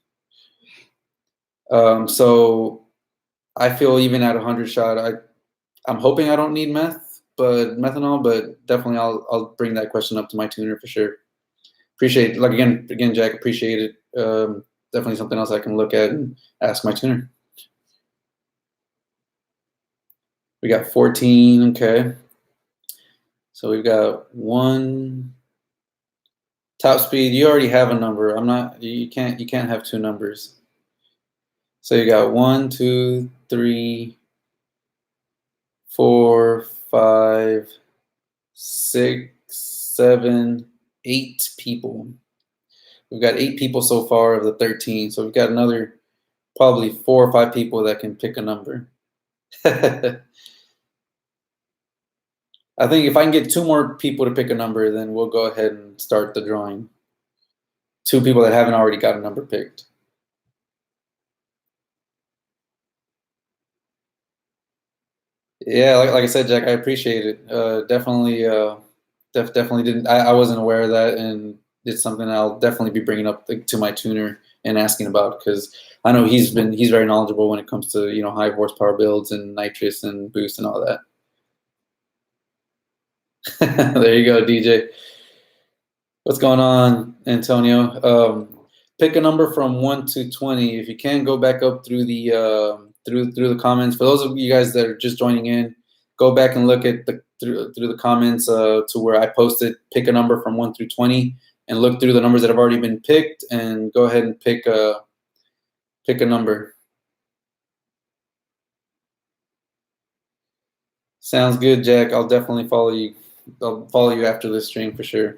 So I feel even at 100 shot, I'm hoping I don't need methanol, but definitely I'll bring that question up to my tuner for sure. Appreciate, like again, Jack, appreciate it. Definitely something else I can look at and ask my tuner. We got 14, okay. So we've got 1, Top speed, you already have a number. I'm not. You can't have two numbers. So you got 1, 2, 3, 4, 5, 6, 7, 8 people. We've got 8 people so far of the 13. So we've got another probably 4 or 5 people that can pick a number. I think if I can get 2 more people to pick a number, then we'll go ahead and start the drawing. 2 people that haven't already got a number picked. Yeah, like I said, Jack, I appreciate it. Definitely didn't. I wasn't aware of that, and it's something I'll definitely be bringing up to my tuner and asking about, because I know he's very knowledgeable when it comes to high horsepower builds and nitrous and boost and all that. There you go, DJ. What's going on, Antonio? Pick a number from 1 to 20. If you can, go back up through the through the comments. For those of you guys that are just joining in, go back and look at through the comments to where I posted pick a number from 1 through 20, and look through the numbers that have already been picked, and go ahead and pick a number. Sounds good, Jack. I'll definitely follow you. I'll follow you after this stream for sure.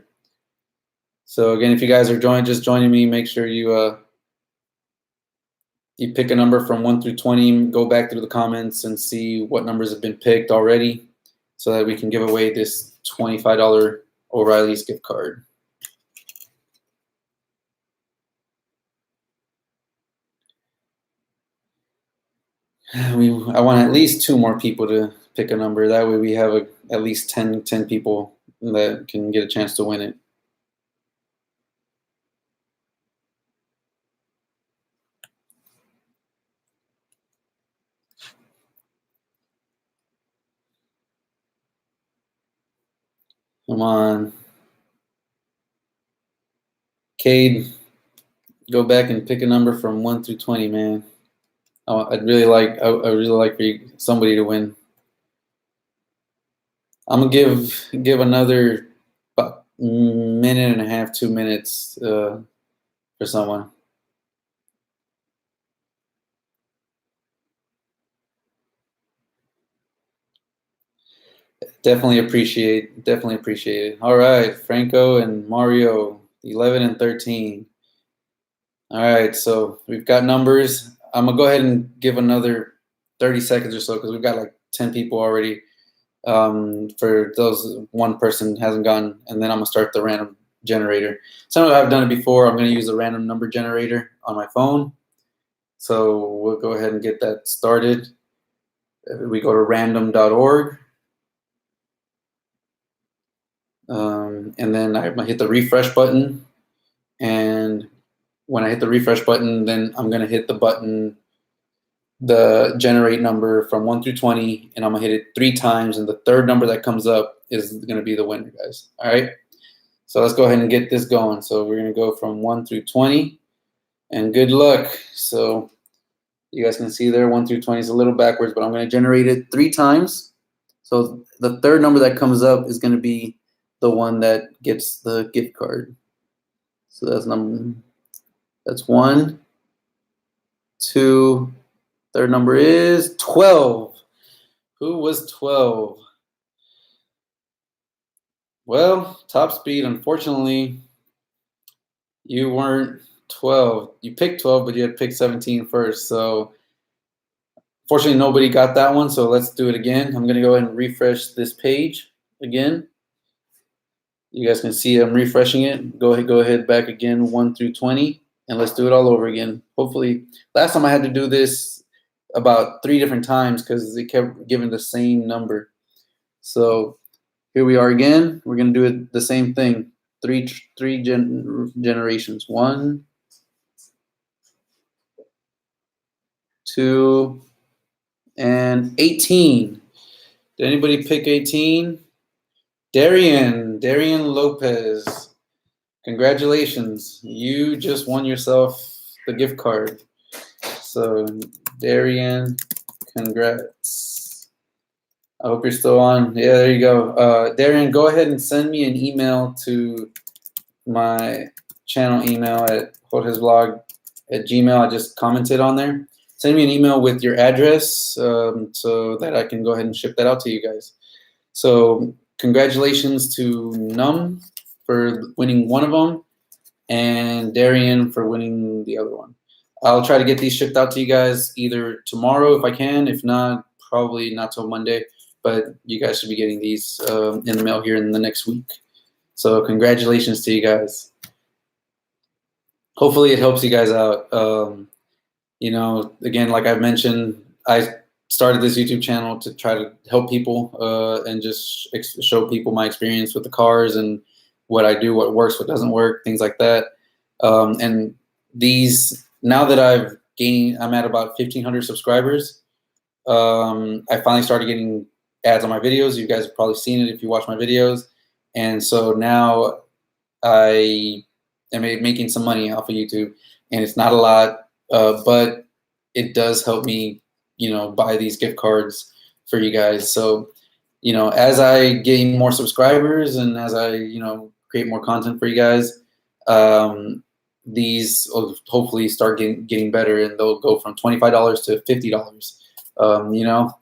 So again, if you guys are just joining me, make sure you you pick a number from 1 through 20. Go back through the comments and see what numbers have been picked already, so that we can give away this $25 O'Reilly's gift card. I want at least 2 more people to pick a number. That way we have at least 10 people that can get a chance to win it. Come on. Cade, go back and pick a number from 1 through 20, man. I'd really like for somebody to win. I'm gonna give another about minute and a half, 2 minutes for someone. Definitely appreciate it. All right, Franco and Mario, 11 and 13. All right, so we've got numbers. I'm gonna go ahead and give another 30 seconds or so, because we've got like 10 people already. For those 1 person hasn't gone, and then I'm gonna start the random generator. Some of I've done it before. I'm gonna use a random number generator on my phone. So we'll go ahead and get that started. We go to random.org. And then I'm gonna hit the refresh button, and when I hit the refresh button, then I'm gonna hit the button, the generate number from 1 through 20, and I'm gonna hit it 3 times, and the 3rd number that comes up is gonna be the winner, guys. All right, so let's go ahead and get this going. So we're gonna go from 1 through 20, and good luck. So you guys can see there, 1 through 20 is a little backwards, but I'm gonna generate it 3 times. So the 3rd number that comes up is gonna be the one that gets the gift card. So that's 1, 2, 3rd number is 12. Who was 12? Well, top speed, unfortunately, you weren't 12. You picked 12, but you had picked 17 first. So fortunately, nobody got that one. So let's do it again. I'm gonna go ahead and refresh this page again. You guys can see I'm refreshing it. Go ahead back again, 1 through 20, and let's do it all over again. Hopefully, last time I had to do this about 3 different times because it kept giving the same number. So here we are again. We're gonna do it the same thing. Three generations. 1, 2, and 18. Did anybody pick 18? Darian Lopez. Congratulations. You just won yourself the gift card. So Darian, congrats. I hope you're still on. Yeah, there you go. Darian, go ahead and send me an email to my channel email at portedheadsvlog@gmail. I just commented on there. Send me an email with your address so that I can go ahead and ship that out to you guys. So congratulations to Num for winning one of them, and Darian for winning the other one. I'll try to get these shipped out to you guys either tomorrow if I can. If not, probably not till Monday. But you guys should be getting these in the mail here in the next week. So congratulations to you guys. Hopefully it helps you guys out. You know, again, like I mentioned, I started this YouTube channel to try to help people and just show people my experience with the cars and what I do, what works, what doesn't work, things like that. And these, now that I'm at about 1,500 subscribers. I finally started getting ads on my videos. You guys have probably seen it if you watch my videos. And so now I am making some money off of YouTube, and it's not a lot, but it does help me, you know, buy these gift cards for you guys. So, you know, as I gain more subscribers and as I, you know, create more content for you guys, these will hopefully start getting better, and they'll go from $25 to $50. You know,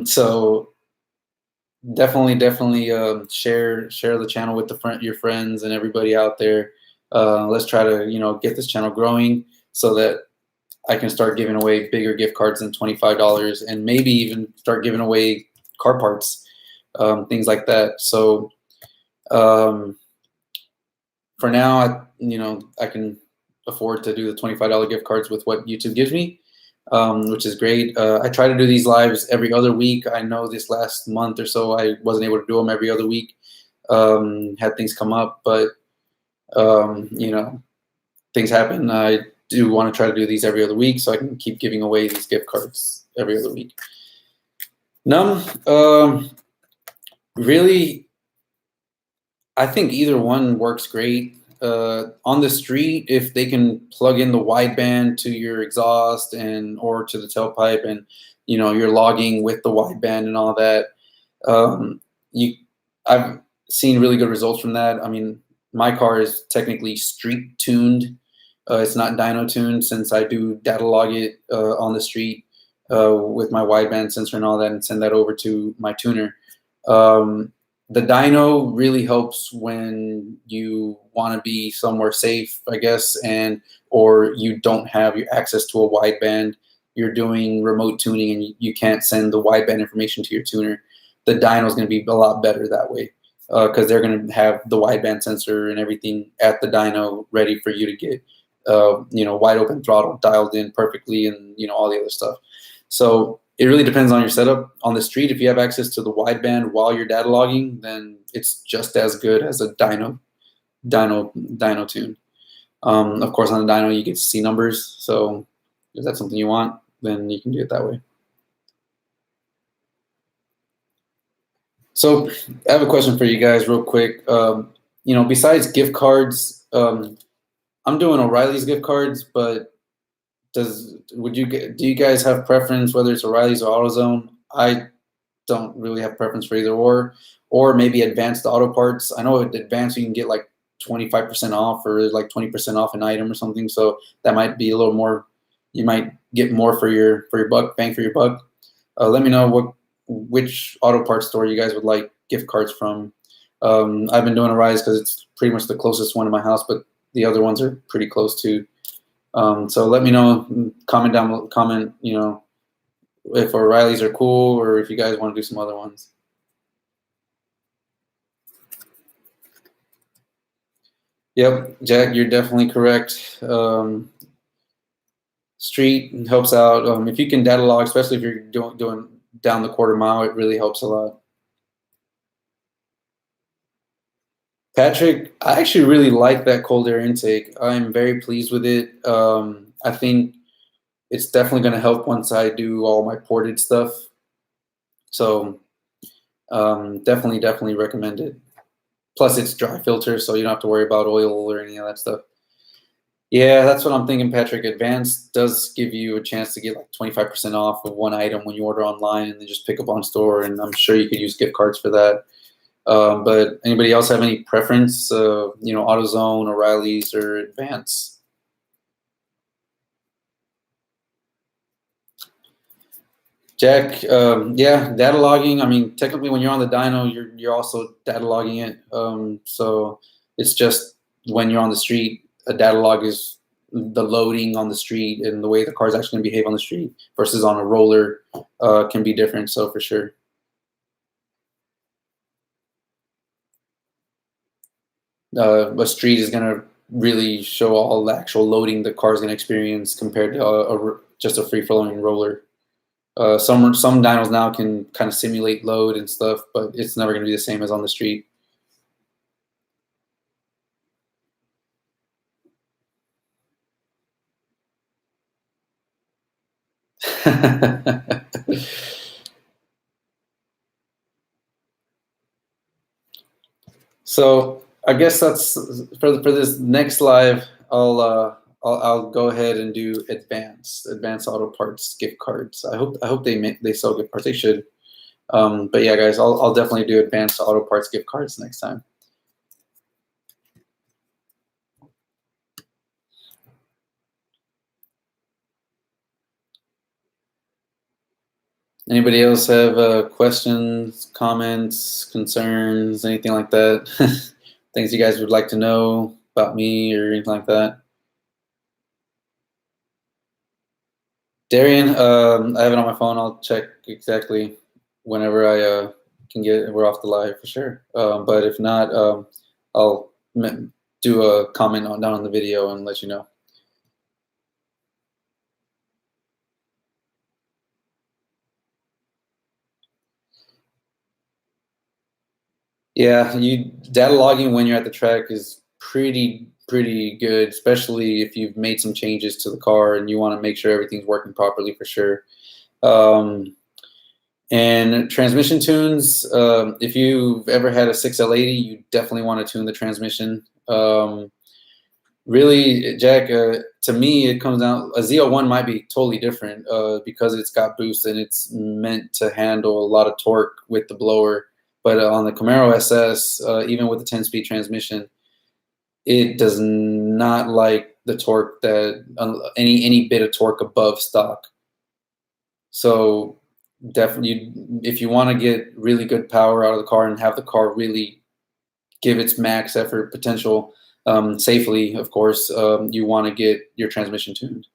so definitely share the channel with your friends and everybody out there. Let's try to, you know, get this channel growing so that I can start giving away bigger gift cards than $25, and maybe even start giving away car parts, things like that. So for now, I can afford to do the $25 gift cards with what YouTube gives me, which is great. I try to do these lives every other week. I know this last month or so I wasn't able to do them every other week. Had things come up, but you know, things happen. I do want to try to do these every other week so I can keep giving away these gift cards every other week. Really, I think either one works great. On the street, if they can plug in the wideband to your exhaust or to the tailpipe, and you know, you're logging with the wideband and all that, I've seen really good results from that. I mean, my car is technically street tuned. It's not dyno tuned, since I do data log it on the street with my wideband sensor and all that, and send that over to my tuner. The dyno really helps when you want to be somewhere safe, I guess, or you don't have your access to a wideband. You're doing remote tuning and you can't send the wideband information to your tuner. The dyno is going to be a lot better that way, because they're going to have the wideband sensor and everything at the dyno ready for you to get, you know, wide open throttle dialed in perfectly, and you know, all the other stuff. So it really depends on your setup. On the street, if you have access to the wideband while you're data logging, then it's just as good as a dyno tune. Of course, on the dyno you get to see numbers. So if that's something you want, then you can do it that way. So I have a question for you guys real quick. You know, besides gift cards, I'm doing O'Reilly's gift cards, but do you guys have preference whether it's O'Reilly's or AutoZone? I don't really have preference for either or maybe Advanced Auto Parts. I know at Advanced you can get like 25% off or like 20% off an item or something, so that might be a little more. You might get more for your buck, bang for your buck. Let me know which auto parts store you guys would like gift cards from. I've been doing O'Reilly's because it's pretty much the closest one to my house, but the other ones are pretty close too. So let me know, comment, you know, if O'Reilly's are cool or if you guys want to do some other ones. Yep, Jack, you're definitely correct. Street helps out. If you can data log, especially if you're doing down the quarter mile, it really helps a lot. Patrick, I actually really like that cold air intake. I'm very pleased with it. I think it's definitely going to help once I do all my ported stuff. So definitely recommend it. Plus it's dry filter, so you don't have to worry about oil or any of that stuff. Yeah, that's what I'm thinking, Patrick. Advanced does give you a chance to get like 25% off of one item when you order online and then just pick up on store, and I'm sure you could use gift cards for that. But anybody else have any preference? AutoZone, O'Reilly's, or Advance? Jack, yeah, data logging. I mean, technically, when you're on the dyno, you're also data logging it. So it's just when you're on the street, a data log is the loading on the street and the way the car's actually going to behave on the street versus on a roller can be different. So for sure. A street is going to really show all the actual loading the car's going to experience compared to just a free-flowing roller. Some dynos now can kind of simulate load and stuff, but it's never going to be the same as on the street. So I guess that's for this next live. I'll go ahead and do advanced auto parts gift cards. I hope they sell gift cards. They should. But yeah, guys, I'll definitely do advanced auto parts gift cards next time. Anybody else have questions, comments, concerns, anything like that? Things you guys would like to know about me or anything like that? Darian, I have it on my phone. I'll check exactly whenever I can get it. We're off the live for sure. But if not, I'll do a comment down on the video and let you know. Yeah, data logging when you're at the track is pretty good, especially if you've made some changes to the car and you want to make sure everything's working properly for sure. And transmission tunes, if you've ever had a 6L80, you definitely want to tune the transmission. Really, Jack, to me, it comes down, a ZL1 might be totally different because it's got boost and it's meant to handle a lot of torque with the blower. But on the Camaro SS, even with the 10-speed transmission, it does not like the torque that any bit of torque above stock. So definitely, if you want to get really good power out of the car and have the car really give its max effort potential safely, of course, you want to get your transmission tuned.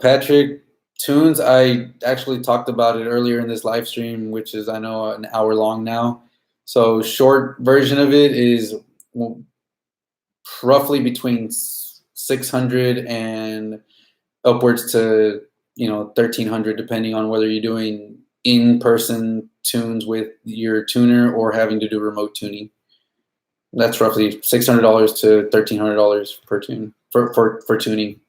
Patrick, tunes, I actually talked about it earlier in this live stream, which is, I know, an hour long now. So short version of it is roughly between 600 and upwards to 1,300, depending on whether you're doing in-person tunes with your tuner or having to do remote tuning. That's roughly $600 to $1,300 per tune for tuning.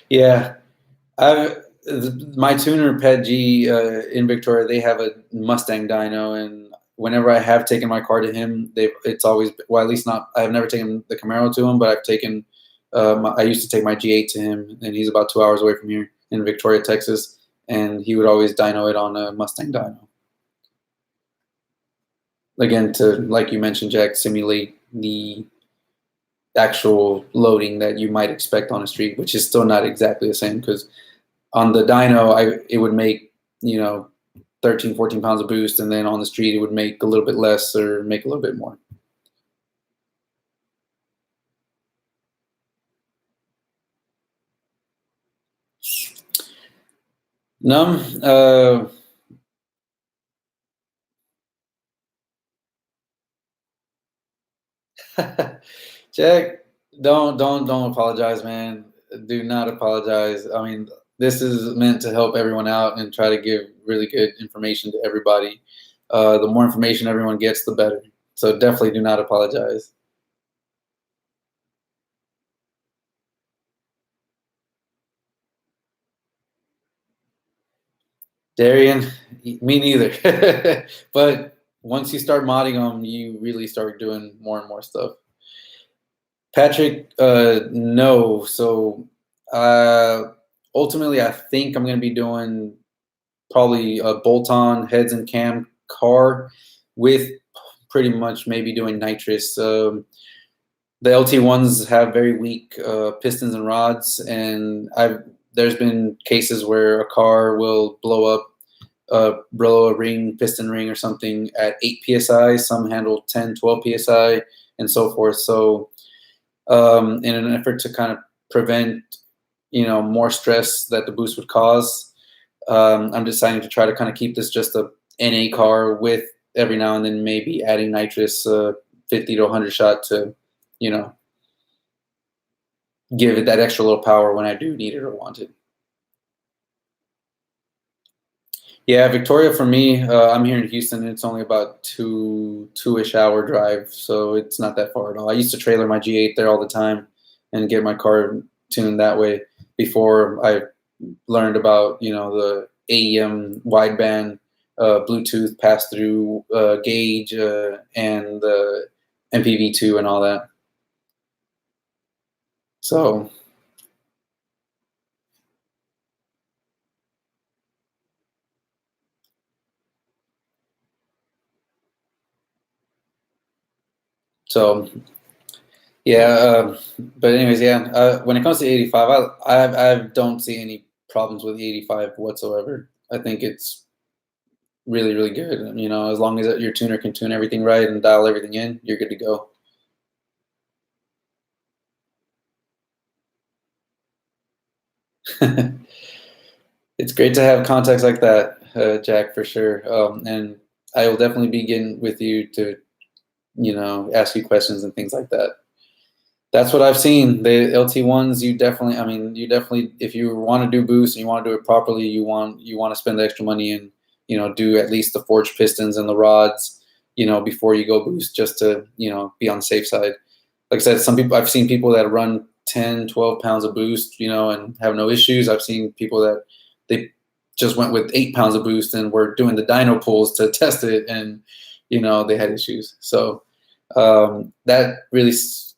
Yeah, my tuner Pet G in Victoria, they have a Mustang dyno, and whenever I have taken my car to him, it's always, well, at least not, I have never taken the Camaro to him, but I've taken I used to take my G8 to him, and he's about 2 hours away from here in Victoria, Texas, and he would always dyno it on a Mustang dyno. Again, to, like you mentioned, Jack, simulate the actual loading that you might expect on a street, which is still not exactly the same, because on the dyno, it would make 13, 14 pounds of boost, and then on the street it would make a little bit less or make a little bit more. Jack, don't apologize, man. Do not apologize. I mean, this is meant to help everyone out and try to give really good information to everybody. The more information everyone gets, the better. So definitely do not apologize. Darian, me neither. But once you start modding them, you really start doing more and more stuff. Patrick, no. So ultimately, I think I'm going to be doing probably a bolt-on heads and cam car with pretty much maybe doing nitrous. The LT1s have very weak pistons and rods, and there's been cases where a car will blow a ring, piston ring or something at 8 psi. Some handle 10, 12 psi, and so forth. So in an effort to kind of prevent, more stress that the boost would cause, I'm deciding to try to kind of keep this just a NA car with every now and then maybe adding nitrous 50 to 100 shot to, give it that extra little power when I do need it or want it. Yeah, Victoria for me, I'm here in Houston, and it's only about two-ish hour drive, so it's not that far at all. I used to trailer my G8 there all the time and get my car tuned that way before I learned about, the AEM wideband, Bluetooth pass-through gauge, and the MPV2 and all that. So yeah, but anyways, yeah. When it comes to 85, I don't see any problems with the 85 whatsoever. I think it's really, really good. As long as your tuner can tune everything right and dial everything in, you're good to go. It's great to have contacts like that, Jack, for sure. And I will definitely be getting with you to, ask you questions and things like that. That's what I've seen. The LT1s, you definitely, if you want to do boost and you want to do it properly, you want to spend the extra money and, do at least the forged pistons and the rods, before you go boost, just to, be on the safe side. Like I said, I've seen people that run 10, 12 pounds of boost, and have no issues. I've seen people that they just went with 8 pounds of boost and were doing the dyno pulls to test it, and, they had issues. So that really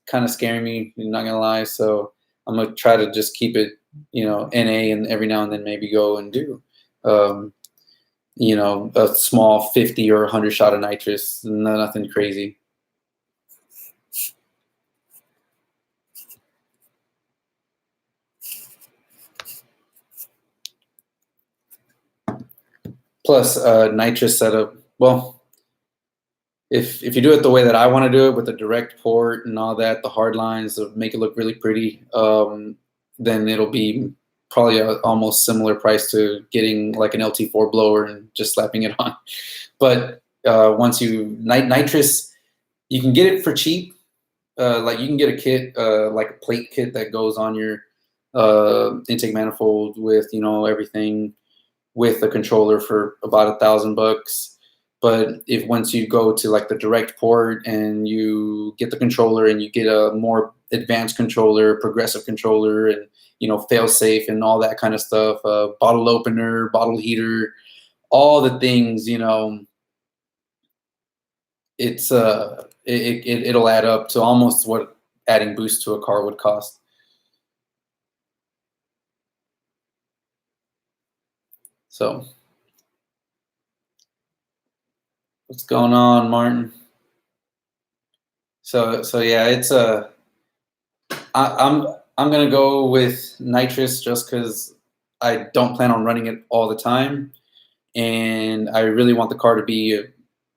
kind of scaring me, I'm not gonna lie. So I'm gonna try to just keep it, NA, and every now and then maybe go and do, a small 50 or 100 shot of nitrous, nothing crazy. Plus, nitrous setup. Well, if you do it the way that I want to do it, with the direct port and all that, the hard lines make it look really pretty, then it'll be probably almost similar price to getting like an LT4 blower and just slapping it on. But once nitrous, you can get it for cheap. Like you can get a kit, like a plate kit that goes on your intake manifold with, everything, with a controller for about $1,000. But if once you go to like the direct port and you get the controller and you get a more advanced controller, progressive controller, and fail safe and all that kind of stuff, bottle opener, bottle heater, all the things, it's it'll add up to almost what adding boost to a car would cost. So what's going on, Martin? So yeah, it's I'm gonna go with nitrous just because I don't plan on running it all the time, and I really want the car to be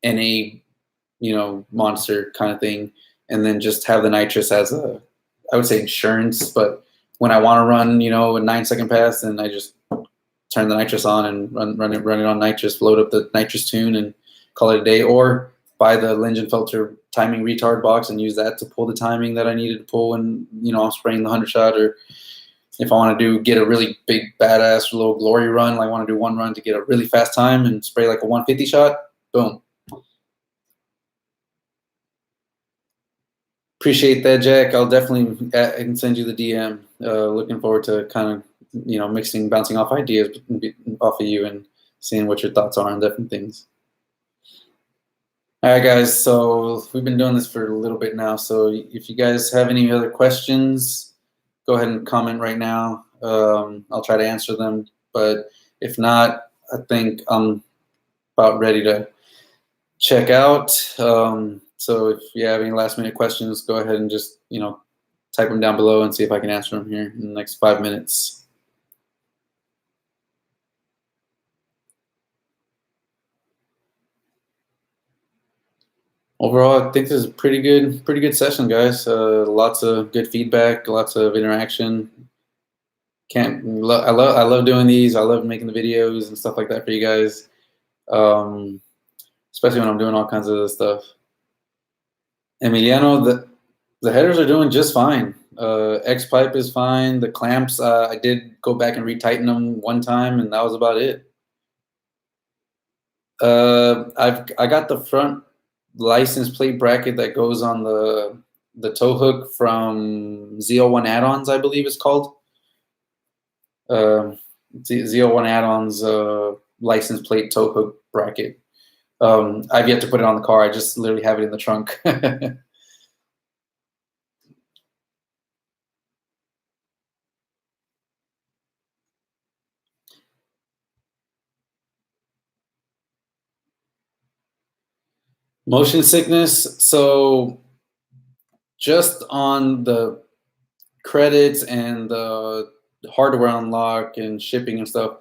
an NA, monster kind of thing, and then just have the nitrous as I would say insurance. But when I want to run, a 9-second pass, then I just turn the nitrous on and run it on nitrous, load up the nitrous tune and call it a day, or buy the Lingenfelter timing retard box and use that to pull the timing that I needed to pull when, I'm spraying the 100 shot. Or if I want to get a really big, badass little glory run, like I want to do one run to get a really fast time and spray like a 150 shot, boom. Appreciate that, Jack. I'll definitely I can send you the DM. Looking forward to kind of, bouncing off ideas off of you and seeing what your thoughts are on different things. All right, guys. So we've been doing this for a little bit now. So if you guys have any other questions, go ahead and comment right now. I'll try to answer them. But if not, I think I'm about ready to check out. So if you have any last minute questions, go ahead and just, type them down below and see if I can answer them here in the next 5 minutes. Overall, I think this is a pretty good session, guys. Lots of good feedback, lots of interaction. I love doing these. I love making the videos and stuff like that for you guys, especially when I'm doing all kinds of other stuff. Emiliano, the headers are doing just fine. X pipe is fine. The clamps, I did go back and retighten them one time, and that was about it. I got the front license plate bracket that goes on the tow hook from ZL1 Add-ons, I believe it's called. ZL1 Add-ons license plate tow hook bracket. I've yet to put it on the car. I just literally have it in the trunk. Motion sickness. So just on the credits and the hardware unlock and shipping and stuff,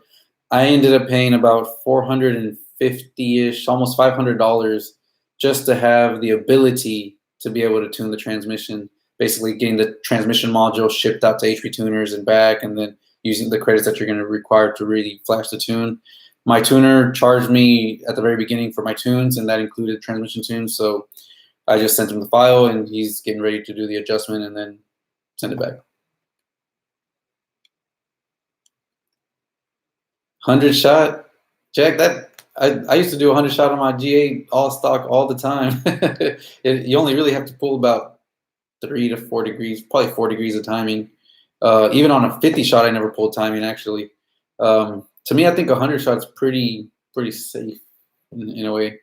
I ended up paying about $450-ish, almost $500 just to have the ability to be able to tune the transmission. Basically getting the transmission module shipped out to HP tuners and back, and then using the credits that you're going to require to really flash the tune. My tuner charged me at the very beginning for my tunes, and that included transmission tunes. So I just sent him the file, and he's getting ready to do the adjustment and then send it back. 100 shot, Jack. That I used to do 100 shot on my G8 all stock all the time. You only really have to pull about 3 to 4 degrees, probably 4 degrees of timing. Even on a 50 shot, I never pulled timing actually. To me, I think 100 shots pretty safe in a way.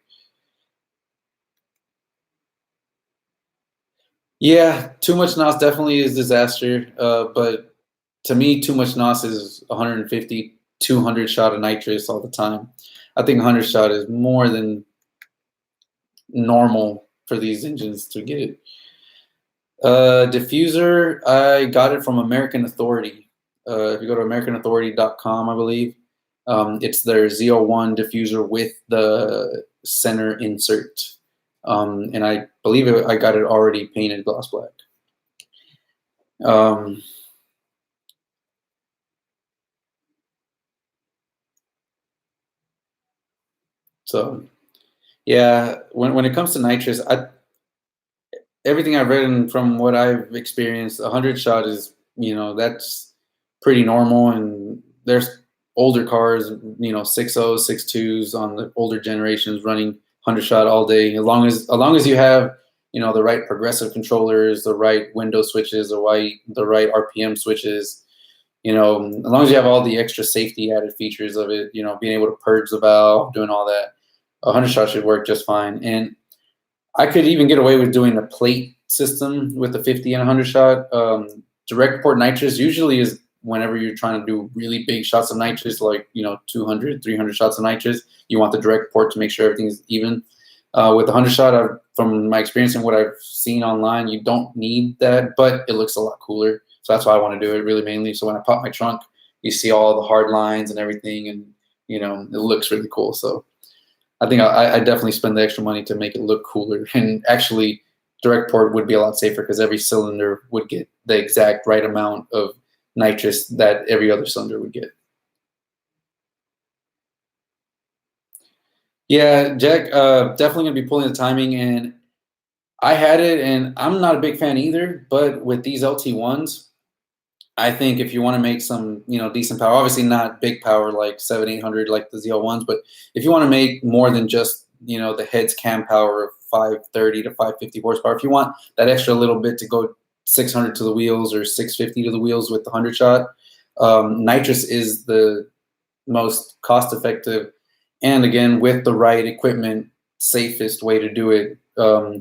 Yeah, too much NOS definitely is disaster. But to me, too much NOS is 150, 200 shot of nitrous all the time. I think 100 shot is more than normal for these engines to get it. Diffuser, I got it from American Authority. If you go to AmericanAuthority.com, I believe, it's their ZL1 diffuser with the center insert. And I believe I got it already painted gloss black. So yeah, when it comes to nitrous, everything I've read from what I've experienced, 100 shot is, that's pretty normal. And there's older cars, 6.0s, 6.2s on the older generations running 100 shot all day. As long as you have, the right progressive controllers, the right window switches, the right RPM switches, as long as you have all the extra safety added features of it, being able to purge the valve, doing all that, 100 shot should work just fine. And I could even get away with doing a plate system with the 50 and 100 shot. Direct port nitrous usually is whenever you're trying to do really big shots of nitrous, like 200, 300 shots of nitrous. You want the direct port to make sure everything's even. With the 100 shot, from my experience and what I've seen online, you don't need that, but it looks a lot cooler. So that's why I want to do it really mainly. So when I pop my trunk, you see all the hard lines and everything, and it looks really cool. So I think I definitely spend the extra money to make it look cooler. And actually, direct port would be a lot safer because every cylinder would get the exact right amount of nitrous that every other cylinder would get. Yeah, Jack, definitely going to be pulling the timing. And I had it, and I'm not a big fan either. But with these LT1s, I think if you want to make some, decent power, obviously not big power like 700-800 like the ZL1s, but if you want to make more than just, the head's cam power of 530 to 550 horsepower, if you want that extra little bit to go 600 to the wheels or 650 to the wheels with the 100 shot, nitrous is the most cost effective, and again, with the right equipment, safest way to do it,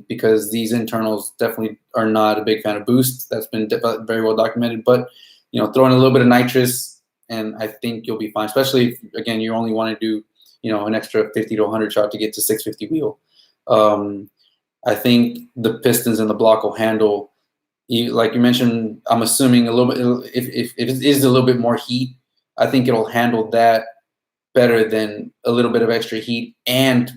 because these internals definitely are not a big fan of boost. That's been very well documented. But throw in a little bit of nitrous, and I think you'll be fine. Especially if, again, you only want to do an extra 50 to 100 shot to get to 650 wheel. I think the pistons and the block will handle. Like you mentioned, I'm assuming a little bit. If it is a little bit more heat, I think it'll handle that better than a little bit of extra heat and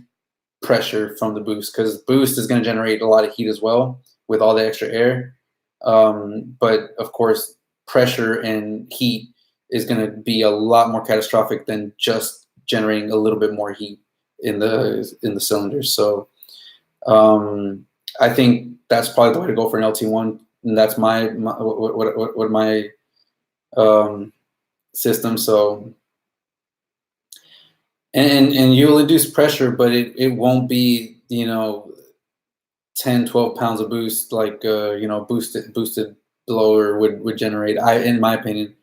pressure from the boost, because boost is going to generate a lot of heat as well with all the extra air. But of course, pressure and heat is going to be a lot more catastrophic than just generating a little bit more heat in the cylinders. So I think that's probably the way to go for an LT1, and that's my system. So and you'll induce pressure, but it won't be 10, 12 pounds of boost like boosted blower would generate, in my opinion.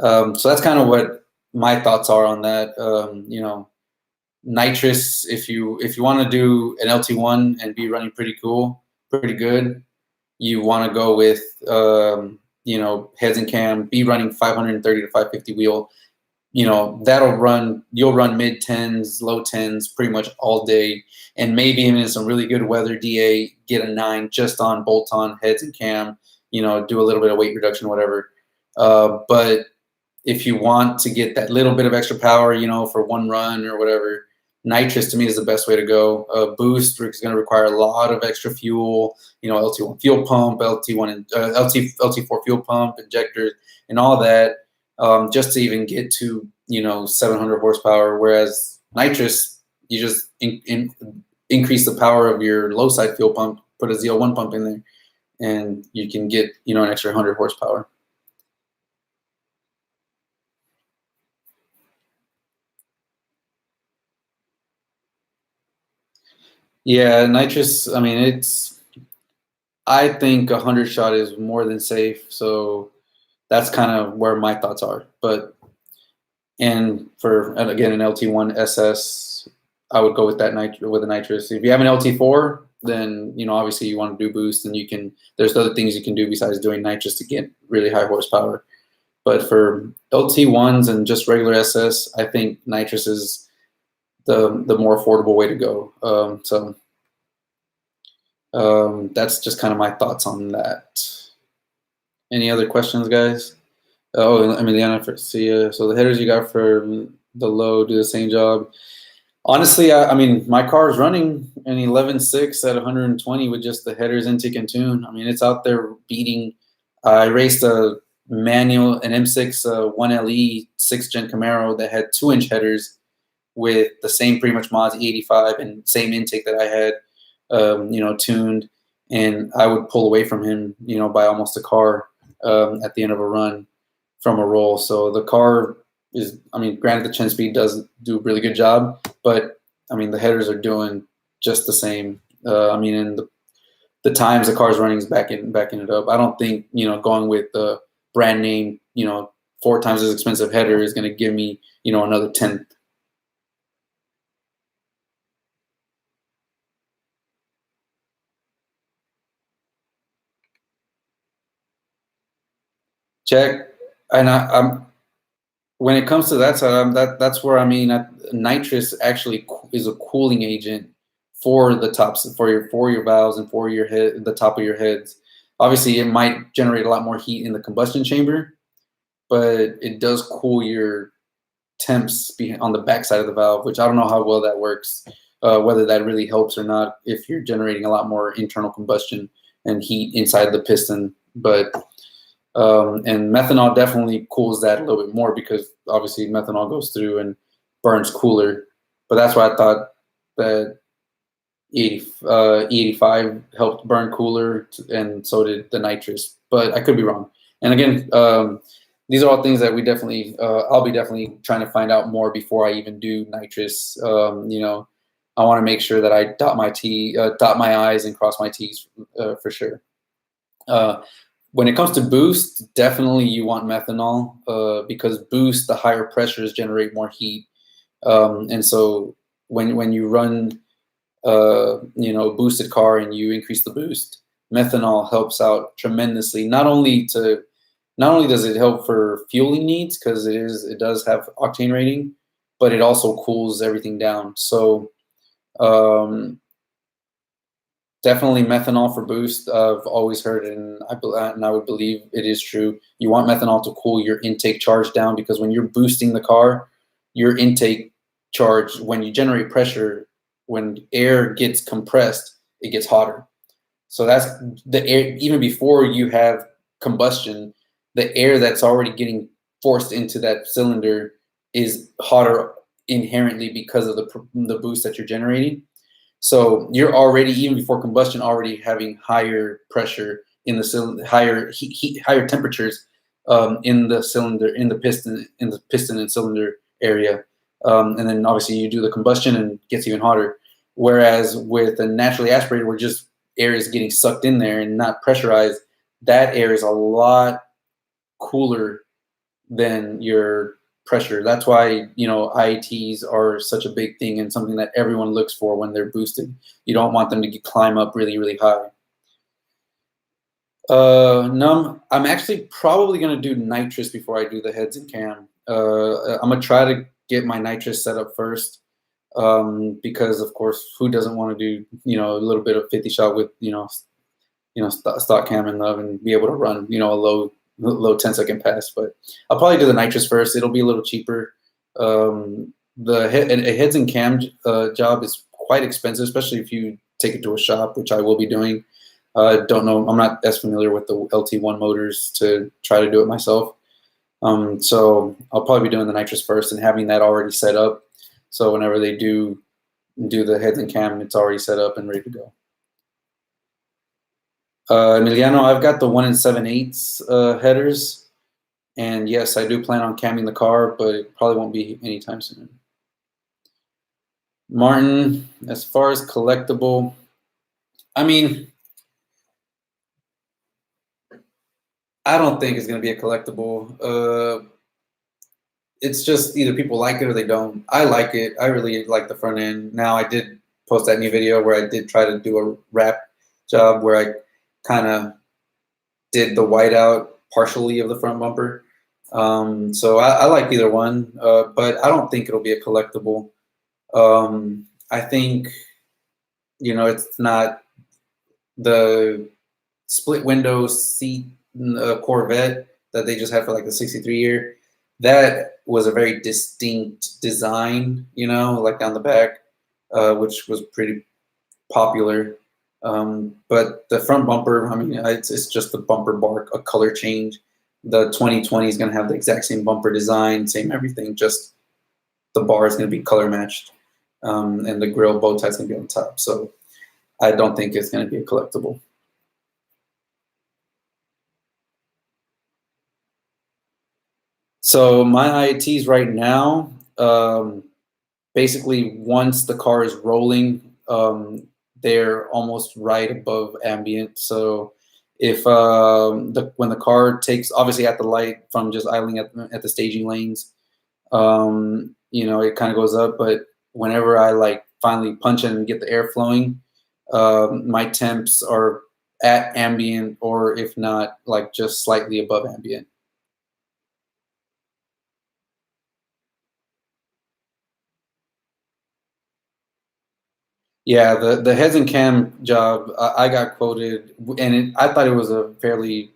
So that's kind of what my thoughts are on that. Nitrous, if you want to do an LT1 and be running pretty good, you want to go with heads and cam, be running 530 to 550 wheel. That'll run, you'll run mid 10s, low 10s pretty much all day, and maybe even in some really good weather, DA, get a 9 just on bolt-on heads and cam, do a little bit of weight reduction, whatever. But if you want to get that little bit of extra power, for one run or whatever, nitrous to me is the best way to go. Boost is going to require a lot of extra fuel, LT1 fuel pump, LT4 fuel pump, injectors, and all that. Just to even get to 700 horsepower, whereas nitrous, you just increase the power of your low side fuel pump, put a ZL1 pump in there, and you can get an extra 100 horsepower. Yeah, nitrous, I mean, I think 100 shot is more than safe, so that's kind of where my thoughts are. But and again, an LT1 SS, I would go with that with a nitrous. If you have an LT4, then obviously you want to do boost, and there's other things you can do besides doing nitrous to get really high horsepower. But for LT1s and just regular SS, I think nitrous is the more affordable way to go. That's just kind of my thoughts on that. Any other questions, guys? Oh, I mean, so the headers you got for the low do the same job. Honestly, I mean, my car is running an 11.6 at 120 with just the headers, intake, and tune. I mean, it's out there beating. I raced an M6 1LE 6th gen Camaro that had 2-inch headers with the same pretty much mods, E85, and same intake that I had, tuned, and I would pull away from him, by almost a car at the end of a run from a roll. So the car is, I mean, granted the chin speed does do a really good job, but I mean, the headers are doing just the same. I mean, and the times the car's running is backing it up. I don't think, going with the brand name, 4 times as expensive header is going to give me, another 10th. Check. And I'm when it comes to that side, that's where, I mean, nitrous actually is a cooling agent for the tops, for your valves and for your head, the top of your heads. Obviously, it might generate a lot more heat in the combustion chamber, but it does cool your temps on the back side of the valve, which I don't know how well that works, whether that really helps or not if you're generating a lot more internal combustion and heat inside the piston. But and methanol definitely cools that a little bit more, because obviously methanol goes through and burns cooler. But that's why I thought that E85 helped burn cooler, and so did the nitrous. But I could be wrong. And again, these are all things that I'll be definitely trying to find out more before I even do nitrous. I want to make sure that I dot my I's and cross my T's for sure. When it comes to boost, definitely you want methanol, because boost, the higher pressures generate more heat. And so when you run you know, boosted car and you increase the boost, methanol helps out tremendously. Not only does it help for fueling needs, because it does have octane rating, but it also cools everything down. So um, definitely methanol for boost. I've always heard, and I would believe it is true. You want methanol to cool your intake charge down, because when you're boosting the car, your intake charge, when you generate pressure, when air gets compressed, it gets hotter. So that's the air. Even before you have combustion, the air that's already getting forced into that cylinder is hotter inherently because of the boost that you're generating. So you're already, even before combustion, already having higher pressure in the cylinder, higher temperatures in the cylinder, in the piston and cylinder area. And then obviously you do the combustion and it gets even hotter. Whereas with a naturally aspirated, where just air is getting sucked in there and not pressurized, that air is a lot cooler than your pressure. That's why, you know, IATs are such a big thing and something that everyone looks for when they're boosted. You don't want them to climb up really, really high. No, I'm actually probably going to do nitrous before I do the heads and cam. I'm going to try to get my nitrous set up first, because of course, who doesn't want to do, you know, a little bit of 50 shot with, stock cam and be able to run, you know, a low 10-second pass. But I'll probably do the nitrous first. It'll be a little cheaper. A heads and cam job is quite expensive, especially if you take it to a shop, which I will be doing. Don't know. I'm not as familiar with the LT1 motors to try to do it myself. So I'll probably be doing the nitrous first and having that already set up. So whenever they do the heads and cam, it's already set up and ready to go. Emiliano, I've got the 1 7/8 headers, and yes, I do plan on camming the car, but it probably won't be anytime soon. Martin, as far as collectible, I mean, I don't think it's going to be a collectible. It's just either people like it or they don't. I like it. I really like the front end. Now, I did post that new video where I did try to do a wrap job where I kind of did the whiteout partially of the front bumper. So I like either one, but I don't think it'll be a collectible. I think, you know, it's not the split window seat Corvette that they just had for like the 63 year. That was a very distinct design, you know, like down the back, which was pretty popular. But the front bumper, I mean, it's just the bumper bar, a color change. The 2020 is going to have the exact same bumper design, same everything, just the bar is going to be color matched. And the grill bow tie is going to be on top. So I don't think it's going to be a collectible. So my IATs right now, basically once the car is rolling, they're almost right above ambient. So if when the car takes, obviously at the light from just idling at the staging lanes, you know, it kind of goes up. But whenever I like finally punch in and get the air flowing, my temps are at ambient, or if not, like just slightly above ambient. Yeah, the heads and cam job, I got quoted, and I thought it was a fairly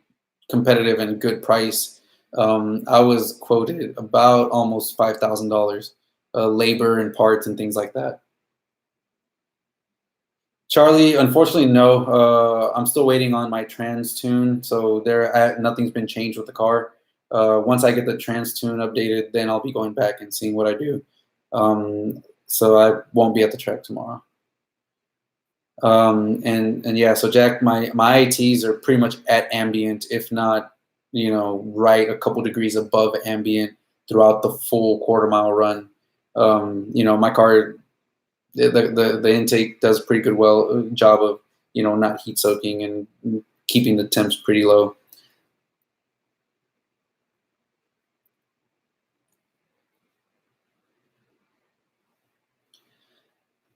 competitive and good price. I was quoted about almost $5,000, labor and parts and things like that. Charlie, unfortunately, no. I'm still waiting on my trans tune, so nothing's been changed with the car. Once I get the trans tune updated, then I'll be going back and seeing what I do. So I won't be at the track tomorrow. And yeah, so Jack, my IATs are pretty much at ambient, if not, you know, right a couple degrees above ambient throughout the full quarter-mile run. You know, my car, the intake does pretty good job of, you know, not heat soaking and keeping the temps pretty low.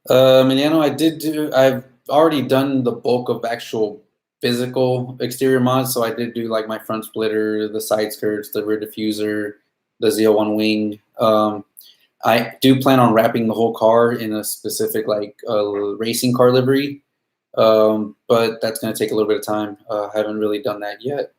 Emiliano, I've already done the bulk of actual physical exterior mods. So I did do like my front splitter, the side skirts, the rear diffuser, the ZL1 wing. I do plan on wrapping the whole car in a specific like racing car livery, but that's going to take a little bit of time. I haven't really done that yet.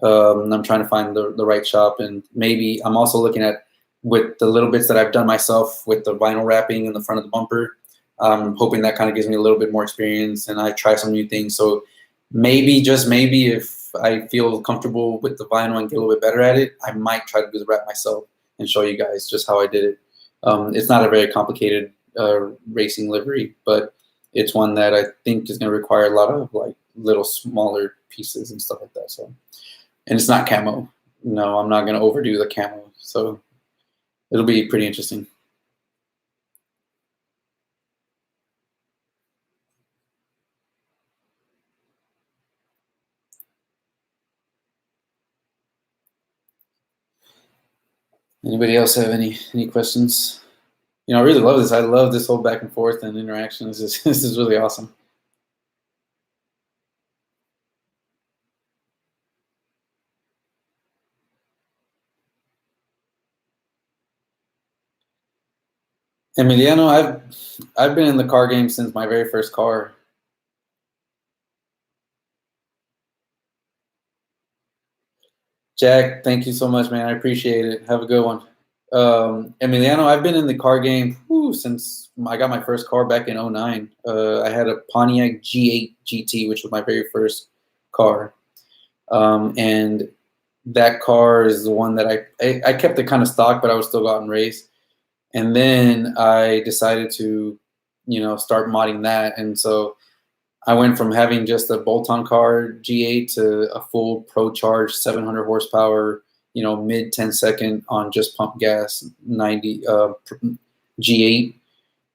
I'm trying to find the right shop, and maybe I'm also looking at with the little bits that I've done myself with the vinyl wrapping in the front of the bumper. I'm hoping that kind of gives me a little bit more experience, and I try some new things. So maybe, just maybe, if I feel comfortable with the vinyl and get a little bit better at it, I might try to do the wrap myself and show you guys just how I did it. It's not a very complicated racing livery, but it's one that I think is going to require a lot of like little smaller pieces and stuff like that. So, and it's not camo. No, I'm not going to overdo the camo. So it'll be pretty interesting. Anybody else have any questions? You know, I really love this. I love this whole back and forth and interactions. This is really awesome. Emiliano, I've been in the car game since my very first car. Jack, thank you so much, man. I appreciate it. Have a good one. Emiliano, I've been in the car game since I got my first car back in 09. I had a Pontiac G8 GT, which was my very first car. And that car is the one that I kept it kind of stock, but I was still out and race. And then I decided to, start modding that. And so I went from having just a bolt-on car G8 to a full pro-charged 700 horsepower, mid 10-second on just pump gas 90 G8.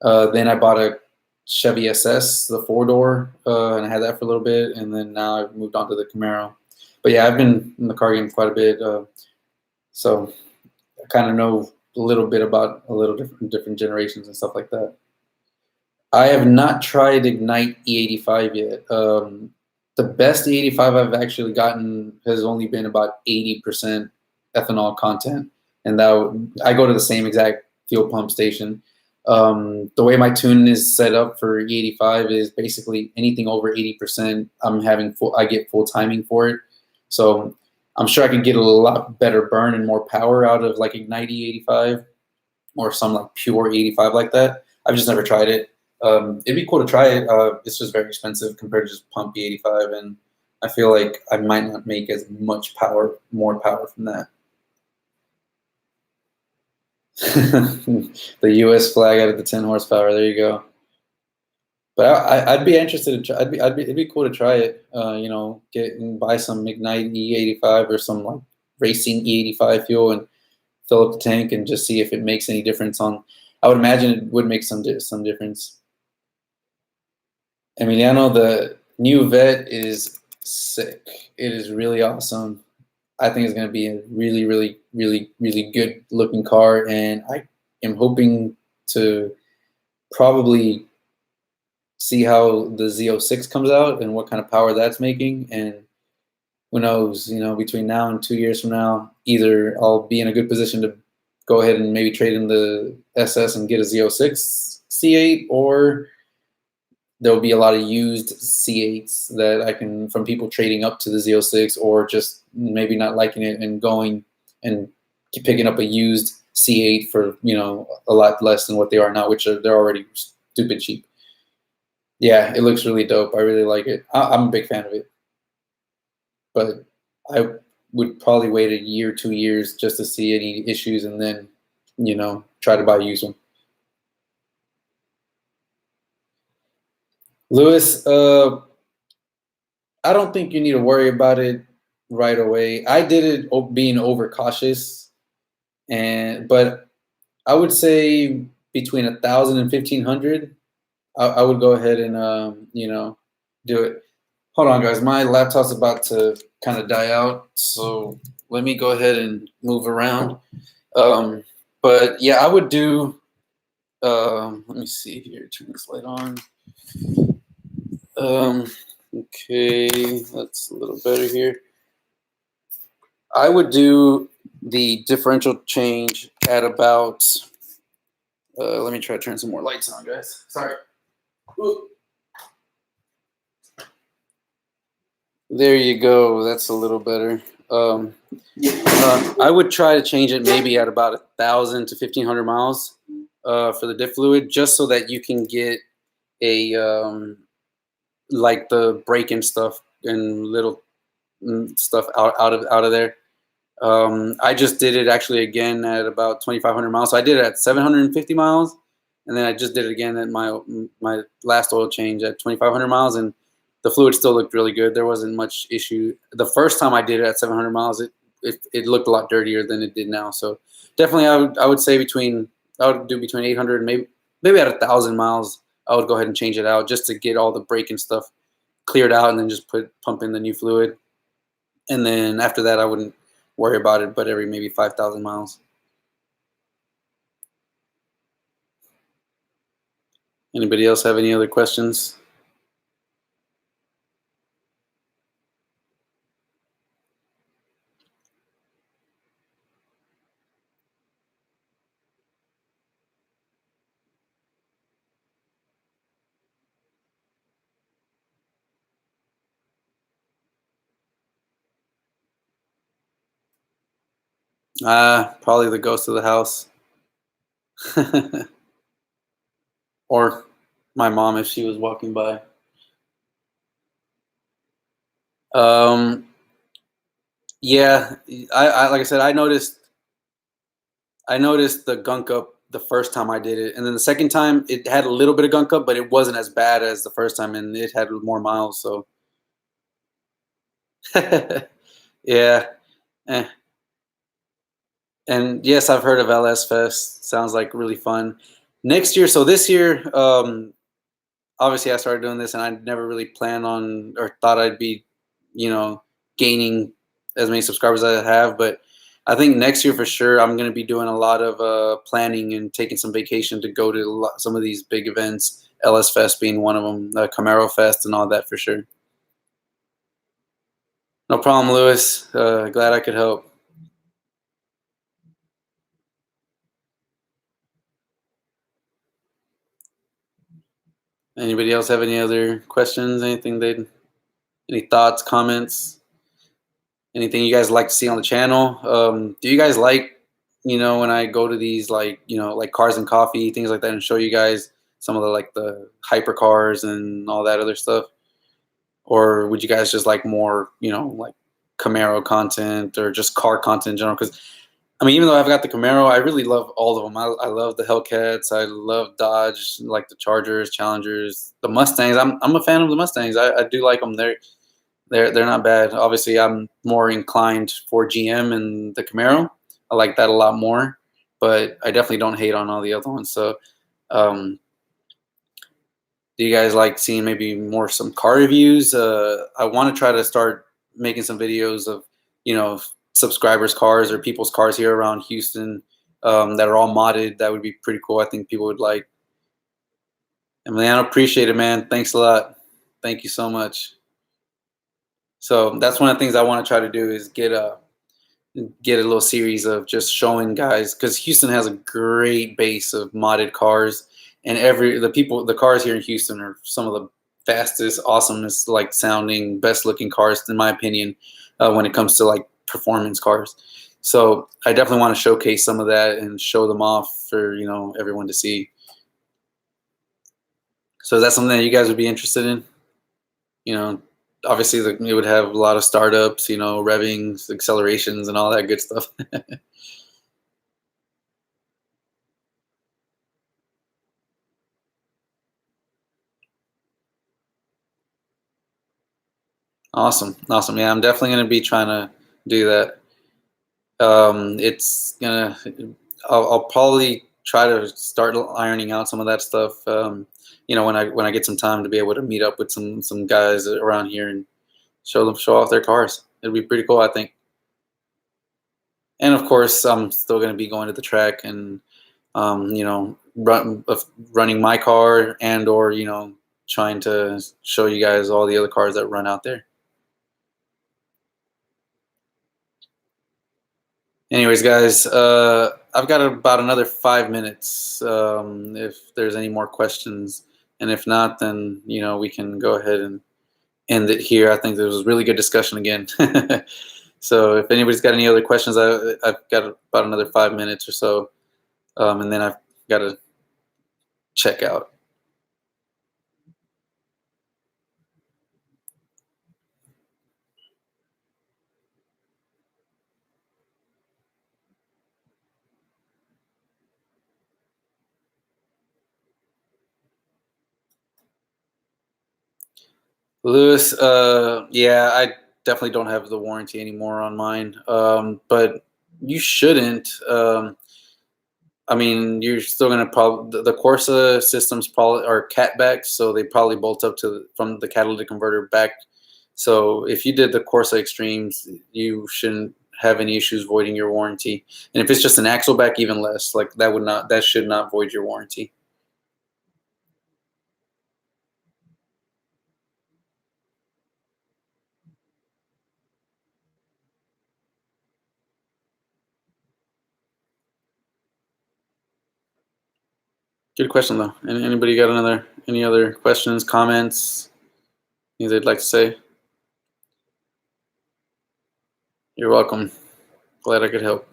Then I bought a Chevy SS, the 4-door, and I had that for a little bit. And then now I've moved on to the Camaro. But yeah, I've been in the car game quite a bit. So I kind of know a little bit about a little different generations and stuff like that. I have not tried Ignite E85 yet. The best E85 I've actually gotten has only been about 80% ethanol content, and I go to the same exact fuel pump station. The way my tune is set up for E85 is basically anything over 80%. I get full timing for it, so I'm sure I could get a lot better burn and more power out of like Ignite E85 or some like pure E85 like that. I've just never tried it. It'd be cool to try it. It's just very expensive compared to just pump E85, and I feel like I might not make as much more power from that. The U.S. flag out of the 10 horsepower. There you go. But I'd be interested to try. It'd be cool to try it. Get and buy some Ignite E85 or some like racing E85 fuel and fill up the tank and just see if it makes any difference on. I would imagine it would make some difference. Emiliano, the new Vet is sick. It is really awesome. I think it's going to be a really, really, really, really good looking car, and I am hoping to probably see how the Z06 comes out and what kind of power that's making. And who knows, between now and 2 years from now, either I'll be in a good position to go ahead and maybe trade in the SS and get a Z06 C8, or there'll be a lot of used C8s that I can, from people trading up to the Z06, or just maybe not liking it and going and picking up a used C8 for, a lot less than what they are now, which they're already stupid cheap. Yeah, it looks really dope. I really like it. I'm a big fan of it. But I would probably wait a year, 2 years just to see any issues and then, try to buy a used one. Lewis, I don't think you need to worry about it right away. I did it being overcautious, but I would say between 1,000 and 1,500, I would go ahead and do it. Hold on, guys. My laptop's about to kind of die out, so let me go ahead and move around. But yeah, I would do Let me see here. Turn this light on. Okay, that's a little better here. I would do the differential change at about. Let me try to turn some more lights on, guys. Sorry. Ooh. There you go. That's a little better. I would try to change it maybe at about 1,000 to 1,500 miles for the diff fluid, just so that you can get a like the brake-in stuff and little stuff out of there. I just did it actually again at about 2,500 miles. So I did it at 750 miles, and then I just did it again at my last oil change at 2,500 miles, and the fluid still looked really good. There wasn't much issue. The first time I did it at 700 miles, it looked a lot dirtier than it did now. So definitely, I would say I would do between 800 and maybe at 1,000 miles. I would go ahead and change it out just to get all the brake and stuff cleared out, and then just pump in the new fluid. And then after that, I wouldn't worry about it, but every maybe 5,000 miles. Anybody else have any other questions? Probably the ghost of the house. Or my mom if she was walking by. Yeah, I like I said, I noticed the gunk up the first time I did it, and then the second time it had a little bit of gunk up, but it wasn't as bad as the first time, and it had more miles. So yeah, eh. And yes, I've heard of LS Fest. Sounds like really fun. Next year, so this year, obviously I started doing this, and I never really planned on or thought I'd be, gaining as many subscribers as I have. But I think next year for sure, I'm going to be doing a lot of planning and taking some vacation to go to some of these big events. LS Fest being one of them, the Camaro Fest, and all that for sure. No problem, Lewis. Glad I could help. Anybody else have any other questions? Any thoughts, comments? Anything you guys like to see on the channel? Do you guys like, when I go to these like cars and coffee, things like that, and show you guys some of the hyper cars and all that other stuff? Or would you guys just like more, like Camaro content or just car content in general? Because I mean, even though I've got the Camaro, I really love all of them. I love the Hellcats. I love Dodge, like the Chargers, Challengers, the Mustangs. I'm a fan of the Mustangs. I do like them. They're not bad. Obviously, I'm more inclined for GM and the Camaro. I like that a lot more, but I definitely don't hate on all the other ones. So, do you guys like seeing maybe more some car reviews? I want to try to start making some videos of, subscribers' cars or people's cars here around Houston that are all modded. That would be pretty cool. I think people would like. And man, I appreciate it, man. Thanks a lot. Thank you so much. So that's one of the things I want to try to do is get a little series of just showing guys, because Houston has a great base of modded cars, and the cars here in Houston are some of the fastest, awesomest, like sounding, best looking cars in my opinion when it comes to like performance cars. So I definitely want to showcase some of that and show them off for everyone to see. So is that something that you guys would be interested in? Obviously it would have a lot of startups, revvings, accelerations, and all that good stuff. Awesome. Yeah, I'm definitely going to be trying to do that. It's gonna. I'll probably try to start ironing out some of that stuff. When I get some time to be able to meet up with some guys around here and show off their cars. It'd be pretty cool, I think. And of course, I'm still going to be going to the track and running my car and or trying to show you guys all the other cars that run out there. Anyways, guys, I've got about another 5 minutes if there's any more questions, and if not, then we can go ahead and end it here. I think there was a really good discussion again. So if anybody's got any other questions, I've got about another 5 minutes or so, and then I've got to check out. Lewis, yeah, I definitely don't have the warranty anymore on mine, but you shouldn't. I mean, you're still gonna probably the Corsa systems probably are catbacks, so they probably bolt up from the catalytic converter back. So if you did the Corsa Extremes, you shouldn't have any issues voiding your warranty. And if it's just an axleback, even less. Like that should not void your warranty. Good question though. Anybody got any other questions, comments, things they'd like to say? You're welcome. Glad I could help.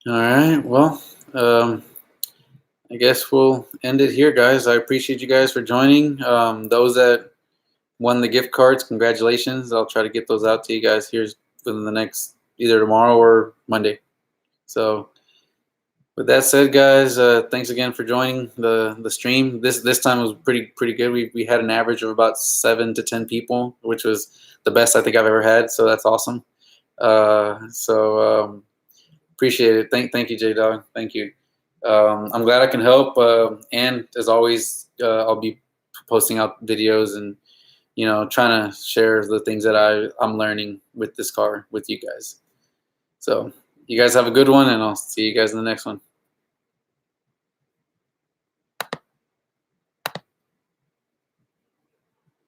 All right. Well, I guess we'll end it here, guys. I appreciate you guys for joining. Those that won the gift cards, congratulations. I'll try to get those out to you guys here within the next either tomorrow or Monday. So with that said, guys, thanks again for joining the stream. This time was pretty good. We had an average of about 7 to 10 people, which was the best I think I've ever had. So that's awesome. Appreciate it. Thank you, J Dog. Thank you. I'm glad I can help. And as always, I'll be posting out videos and trying to share the things that I'm learning with this car with you guys. So you guys have a good one, and I'll see you guys in the next one.